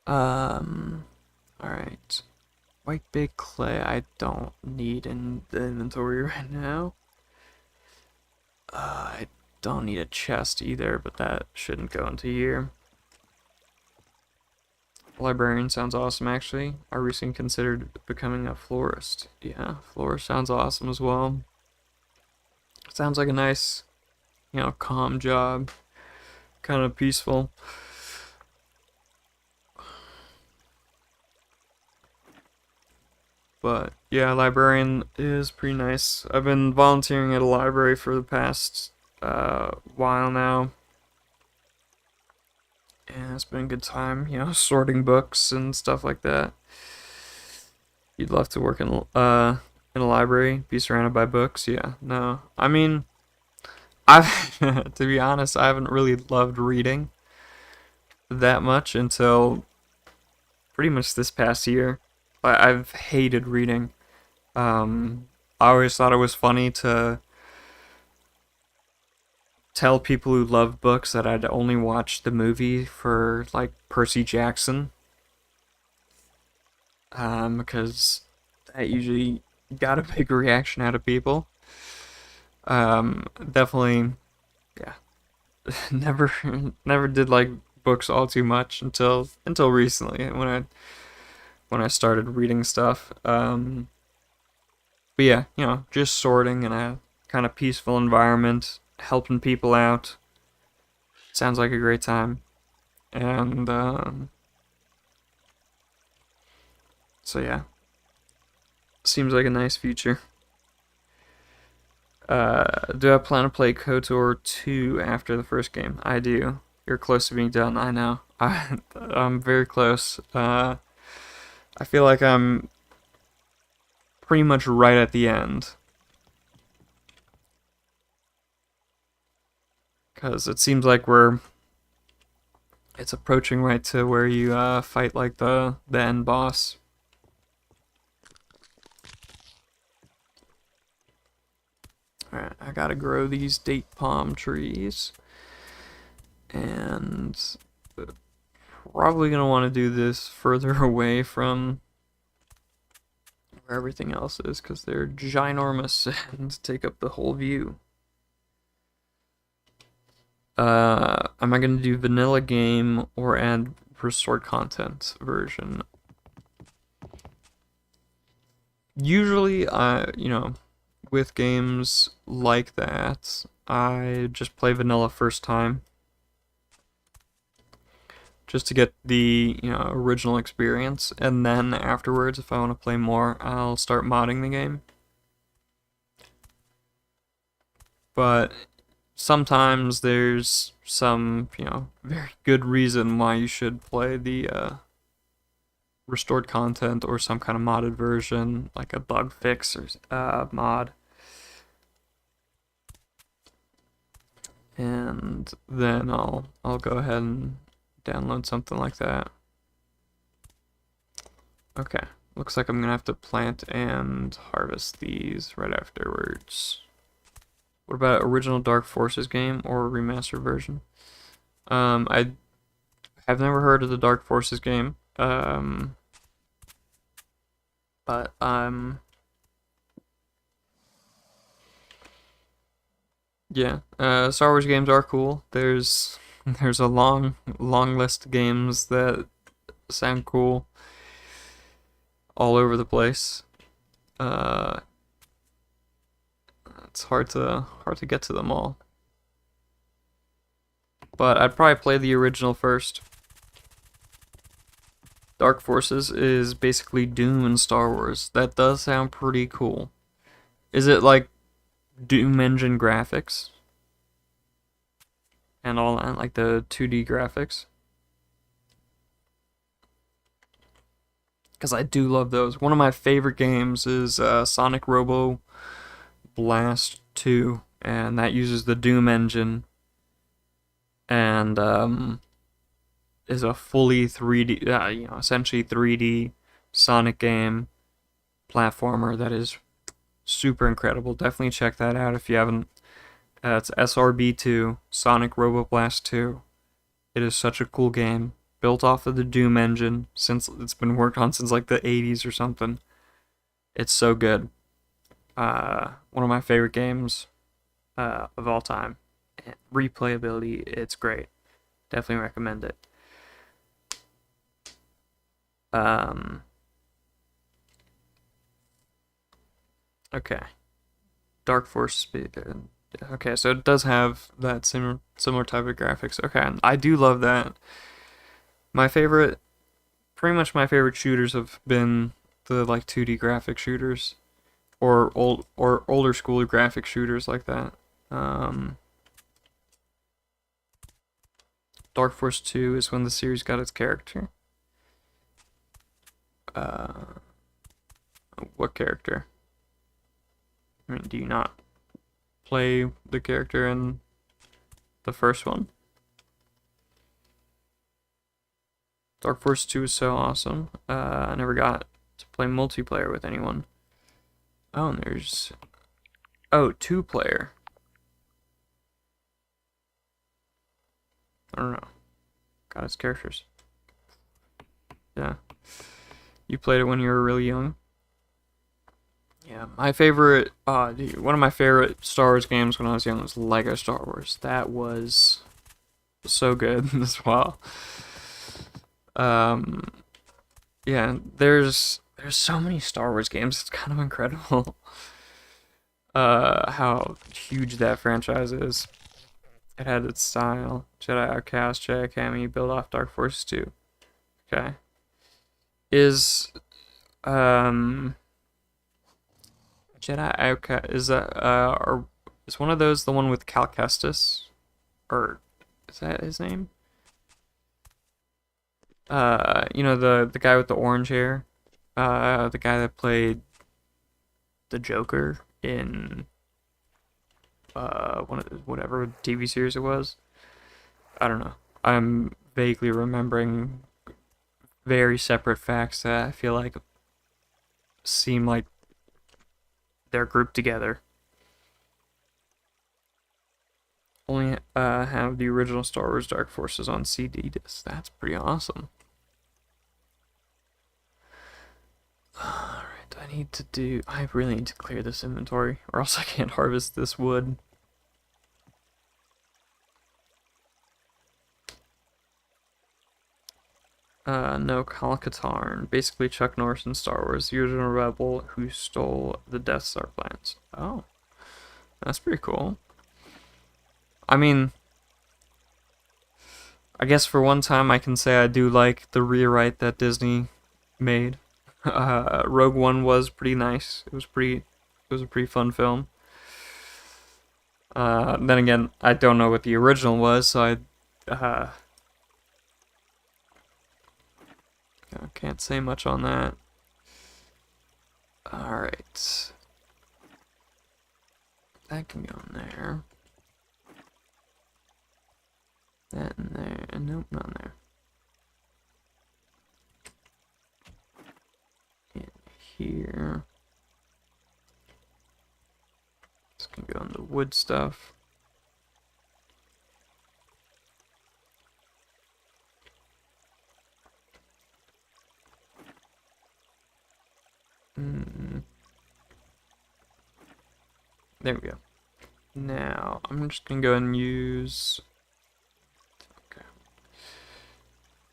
All right. White big clay I don't need in the inventory right now. I don't need a chest either, but that shouldn't go into here. Librarian sounds awesome, actually. I recently considered becoming a florist. Yeah, florist sounds awesome as well. Sounds like a nice, calm job. Kind of peaceful. But yeah, librarian is pretty nice. I've been volunteering at a library for the past while now, and it's been a good time. Sorting books and stuff like that. You'd love to work in a library, be surrounded by books. Yeah, no, I mean, I've to be honest, I haven't really loved reading that much until pretty much this past year. I've hated reading. I always thought it was funny to tell people who loved books that I'd only watched the movie for like Percy Jackson, because that usually got a big reaction out of people. Definitely, yeah, never never did like books all too much until recently when I started reading stuff. But yeah, just sorting in a kind of peaceful environment, helping people out. Sounds like a great time. And so yeah, seems like a nice future. Do I plan to play KOTOR 2 after the first game? I do. You're close to being done, I know. I'm very close. I feel like I'm pretty much right at the end. Because it seems like it's approaching right to where you fight like the end boss. Alright, I gotta grow these date palm trees. And probably gonna want to do this further away from where everything else is because they're ginormous and take up the whole view. Am I gonna do vanilla game or add restored content version? Usually, with games like that, I just play vanilla first time, just to get the original experience, and then afterwards, if I want to play more, I'll start modding the game. But sometimes there's some very good reason why you should play the restored content or some kind of modded version, like a bug fix or mod. And then I'll go ahead and download something like that. Okay, looks like I'm gonna have to plant and harvest these right afterwards. What about original Dark Forces game or remastered version? I have never heard of the Dark Forces game. But yeah, Star Wars games are cool. There's a long list of games that sound cool all over the place. Uh, it's hard to get to them all. But I'd probably play the original first. Dark Forces is basically Doom in Star Wars. That does sound pretty cool. Is it like Doom engine graphics? And all that, like the 2D graphics? Because I do love those. One of my favorite games is Sonic Robo Blast 2, and that uses the Doom engine, and is a fully 3D, essentially 3D Sonic game platformer that is super incredible. Definitely check that out if you haven't. It's SRB2, Sonic Robo Blast 2. It is such a cool game, built off of the Doom engine, since it's been worked on since like the 80s or something. It's so good. One of my favorite games of all time. Replayability, it's great. Definitely recommend it. Okay. Dark Force. Okay, so it does have that similar type of graphics. Okay, and I do love that. Pretty much my favorite shooters have been the like 2D graphic shooters, or older school graphic shooters like that. Dark Force 2 is when the series got its character. What character? I mean, do you not play the character in the first one? Dark Force 2 is so awesome. I never got to play multiplayer with anyone. Oh, and there's... Oh, 2-player. I don't know. Got its characters. Yeah. You played it when you were really young? Yeah, my favorite, one of my favorite Star Wars games when I was young was Lego Star Wars. That was so good as well. Yeah, there's so many Star Wars games. It's kind of incredible. How huge that franchise is. It had its style. Jedi Outcast, Jedi Academy, build off Dark Forces 2. Okay. Is Jedi Outcast, is that or is one of those the one with Cal Kestis? Or is that his name? The guy with the orange hair. The guy that played the Joker in whatever TV series it was. I don't know. I'm vaguely remembering very separate facts that I feel like seem like they're grouped together. Only have the original Star Wars Dark Forces on CD disc. That's pretty awesome. Alright, I really need to clear this inventory, or else I can't harvest this wood. No, Kyle Katarn. Basically Chuck Norris in Star Wars, the original rebel who stole the Death Star plans. Oh, that's pretty cool. I mean, I guess for one time I can say I do like the rewrite that Disney made. Rogue One was pretty nice. It was a pretty fun film. Then again, I don't know what the original was, so I can't say much on that. Alright. That can go in there. That in there. Nope, not in there. In here. This can go in the wood stuff. There we go. Now, I'm just gonna go and use... Okay.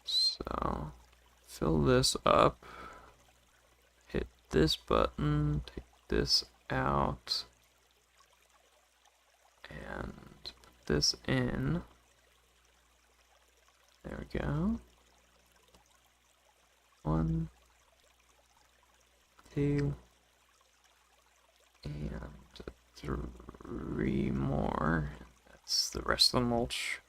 So, fill this up. Hit this button. Take this out. And put this in. There we go. 1, 2, and 3 more. That's the rest of the mulch.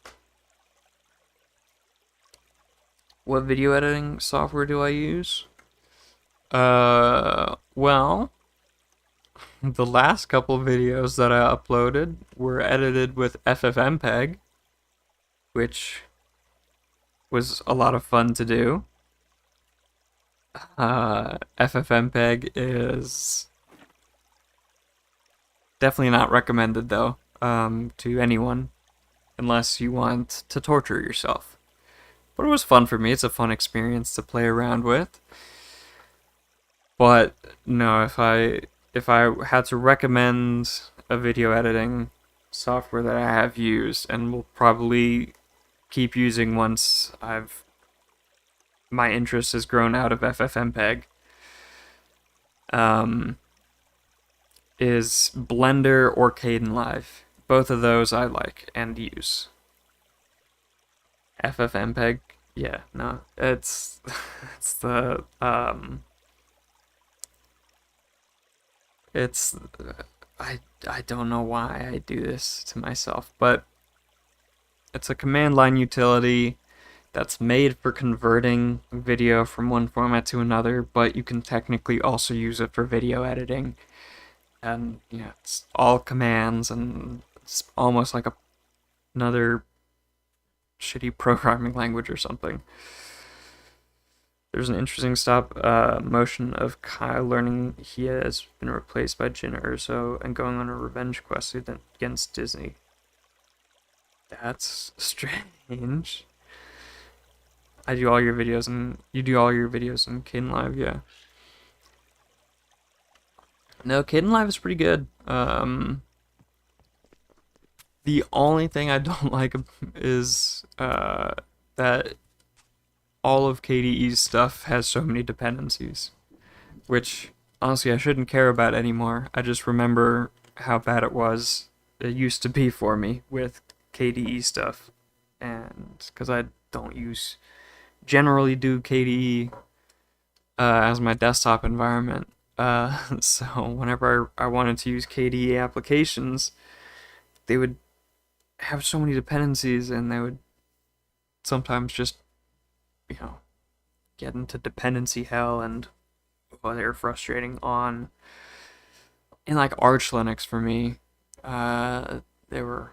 What video editing software do I use? Well, the last couple videos that I uploaded were edited with FFmpeg, which was a lot of fun to do. FFmpeg is definitely not recommended though, to anyone, unless you want to torture yourself. But it was fun for me. It's a fun experience to play around with. But no, if I had to recommend a video editing software that I have used and will probably keep using once my interest has grown out of FFmpeg, is Blender or Kdenlive. Both of those I like and use. FFmpeg, yeah, no, it's the it's I don't know why I do this to myself, but it's a command line utility that's made for converting video from one format to another, but you can technically also use it for video editing. And yeah, it's all commands, and it's almost like another shitty programming language or something. There's an interesting stop motion of Kyle learning he has been replaced by Jin Urso and going on a revenge quest against Disney. That's strange. I do all your videos, and you do all your videos in Kdenlive, yeah. No, Kdenlive is pretty good. The only thing I don't like is that all of KDE's stuff has so many dependencies, which honestly I shouldn't care about anymore. I just remember how bad it used to be for me with KDE stuff, and because I don't generally do KDE as my desktop environment. So whenever I wanted to use KDE applications, they would have so many dependencies, and they would sometimes just, get into dependency hell, and they were frustrating in like Arch Linux for me. They were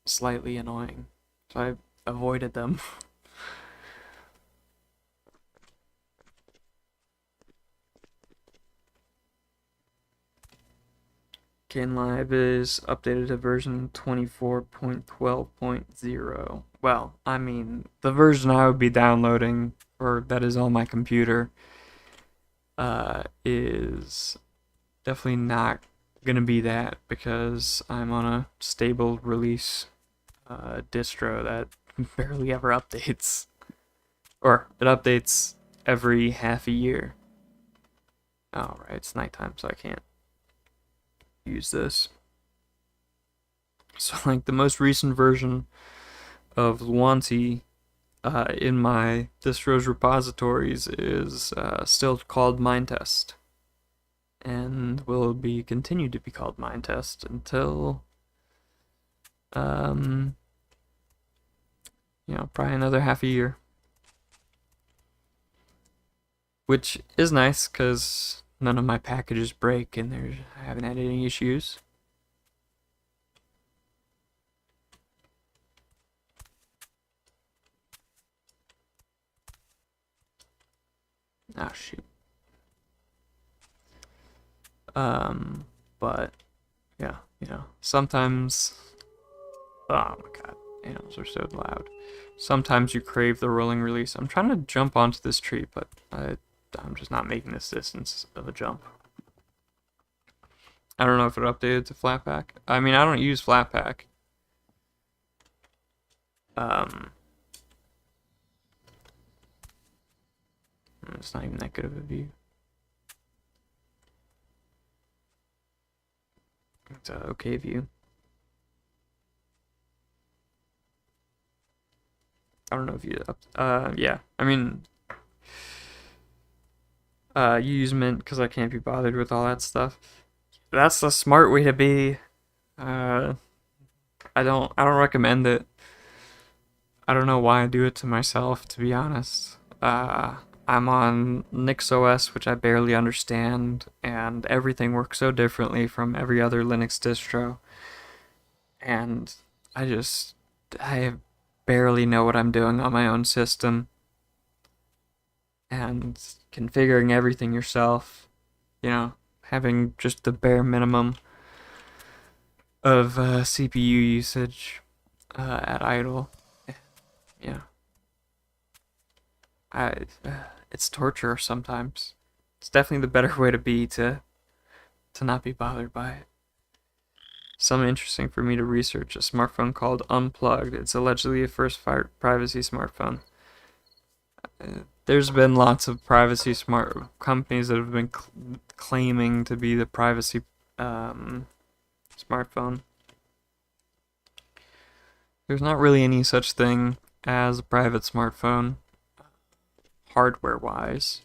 slightly annoying, so I avoided them. Kdenlive is updated to version 24.12.0. Well, I mean, the version I would be downloading, or that is on my computer, is definitely not gonna be that, because I'm on a stable release distro that barely ever updates. Or, it updates every half a year. Alright, it's nighttime, so I can't use this. So like the most recent version of Luanti in my distro's repositories is still called Minetest, and will be continued to be called Minetest until um, probably another half a year, which is nice because none of my packages break and I haven't had any issues. Ah, shoot. But yeah, sometimes. Oh my god, animals are so loud. Sometimes you crave the rolling release. I'm trying to jump onto this tree, but I'm just not making this distance of a jump. I don't know if it updated to Flatpak. I mean, I don't use Flatpak. It's not even that good of a view. It's an okay view. I don't know if you yeah. I mean, you use Mint because I can't be bothered with all that stuff. That's the smart way to be. Uh, I don't recommend it. I don't know why I do it to myself, to be honest. I'm on NixOS, which I barely understand, and everything works so differently from every other Linux distro. And I barely know what I'm doing on my own system. And configuring everything yourself, having just the bare minimum of CPU usage at idle. Yeah. I it's torture sometimes. It's definitely the better way to be to not be bothered by it. Something interesting for me to research: a smartphone called Unplugged. It's allegedly a first privacy smartphone. There's been lots of privacy smart companies that have been claiming to be the privacy smartphone. There's not really any such thing as a private smartphone, hardware-wise.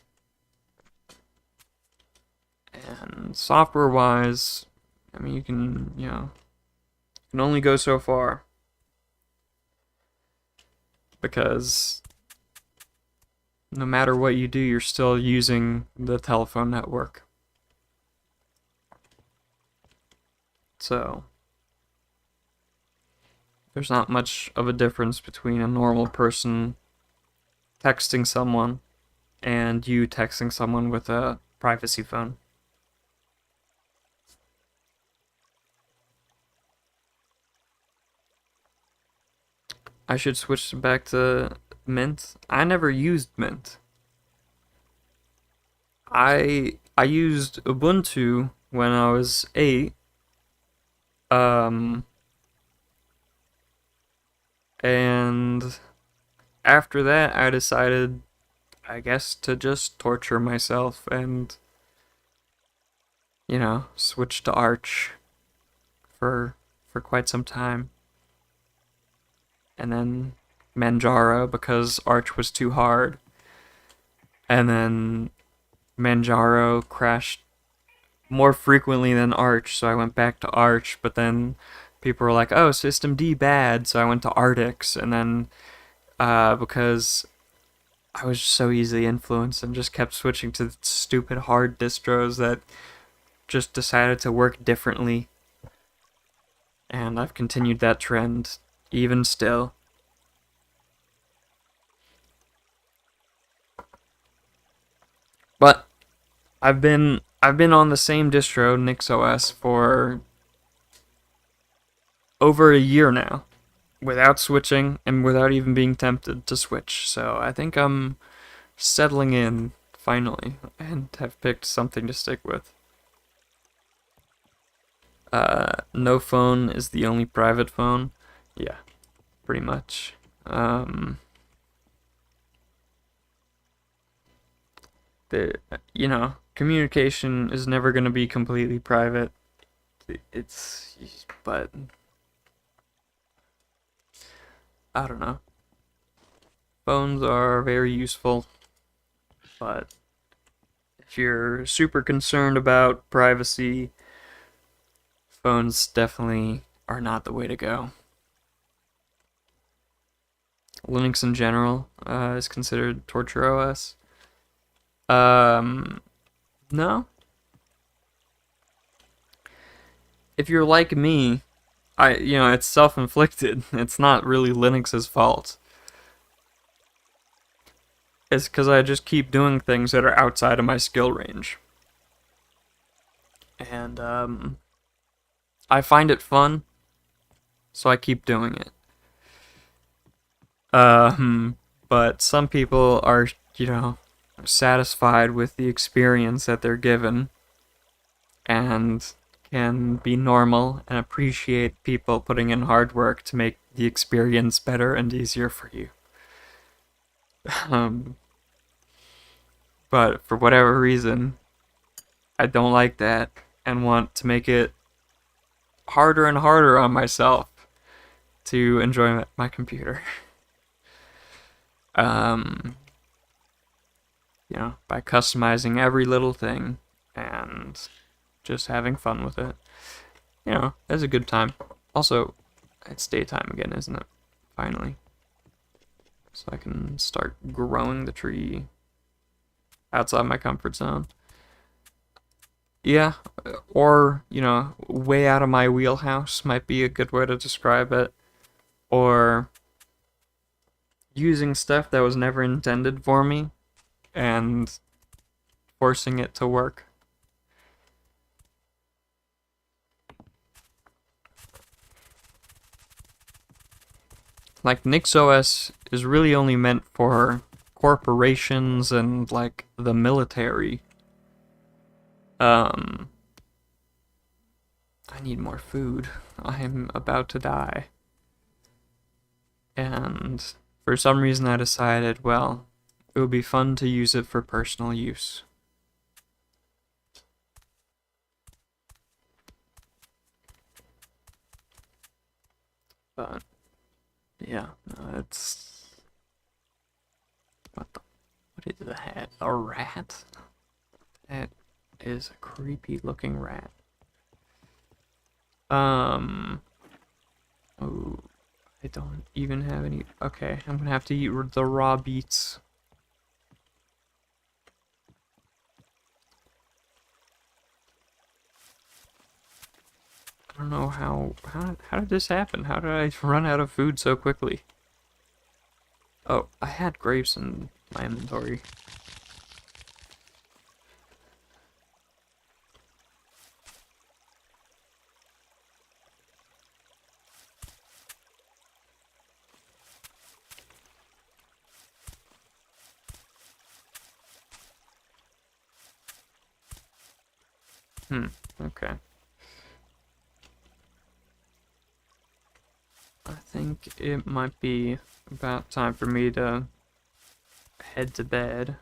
And software-wise, I mean, you can only go so far. Because no matter what you do, you're still using the telephone network. So there's not much of a difference between a normal person texting someone and you texting someone with a privacy phone. I should switch back to Mint. I never used Mint. I used Ubuntu when I was 8. And after that I decided, I guess, to just torture myself and switch to Arch for quite some time. And then Manjaro because Arch was too hard. And then Manjaro crashed more frequently than Arch, so I went back to Arch, but then people were like, oh, systemd bad, so I went to Artix, and then because I was so easily influenced and just kept switching to stupid hard distros that just decided to work differently. And I've continued that trend even still. But I've been on the same distro, NixOS, for over a year now, without switching and without even being tempted to switch. So I think I'm settling in finally and have picked something to stick with. No phone is the only private phone. Yeah, pretty much. Communication is never going to be completely private. But I don't know. Phones are very useful, but if you're super concerned about privacy, phones definitely are not the way to go. Linux in general is considered torture OS. No. If you're like me, it's self-inflicted. It's not really Linux's fault. It's because I just keep doing things that are outside of my skill range. And, I find it fun, so I keep doing it. But some people are, satisfied with the experience that they're given and can be normal and appreciate people putting in hard work to make the experience better and easier for you. Um, but for whatever reason, I don't like that and want to make it harder and harder on myself to enjoy my computer. Um, by customizing every little thing and just having fun with it. It's a good time. Also, it's daytime again, isn't it? Finally. So I can start growing the tree outside my comfort zone. Yeah, or, way out of my wheelhouse might be a good way to describe it. Or using stuff that was never intended for me and forcing it to work. Like, NixOS is really only meant for corporations and, like, the military. I need more food. I'm about to die. And for some reason I decided, well, it would be fun to use it for personal use. But, yeah, no, it's... What is that? A rat? That is a creepy looking rat. Oh, I don't even have any... Okay, I'm gonna have to eat the raw beets. I don't know how did this happen? How did I run out of food so quickly? Oh, I had grapes in my inventory. Okay. I think it might be about time for me to head to bed.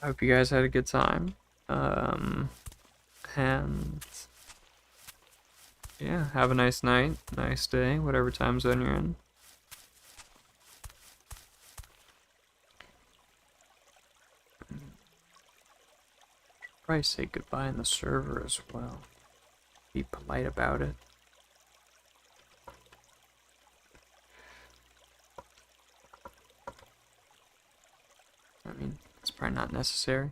I hope you guys had a good time. And yeah, have a nice night, nice day, whatever time zone you're in. Probably say goodbye in the server as well. Be polite about it. I mean, it's probably not necessary.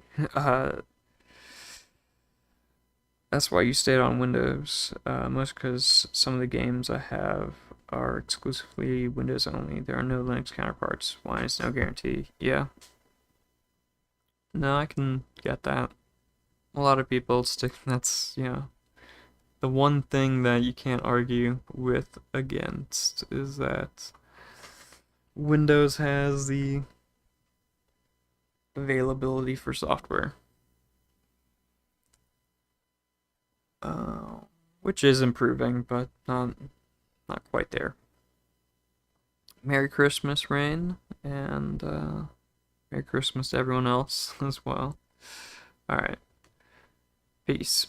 That's why you stayed on Windows, most because some of the games I have are exclusively Windows only. There are no Linux counterparts. Why? It's no guarantee. Yeah. No, I can get that. A lot of people stick, that's, the one thing that you can't argue with against is that Windows has the availability for software. Which is improving, but not quite there. Merry Christmas, Rain, and Merry Christmas to everyone else as well. Alright. Peace.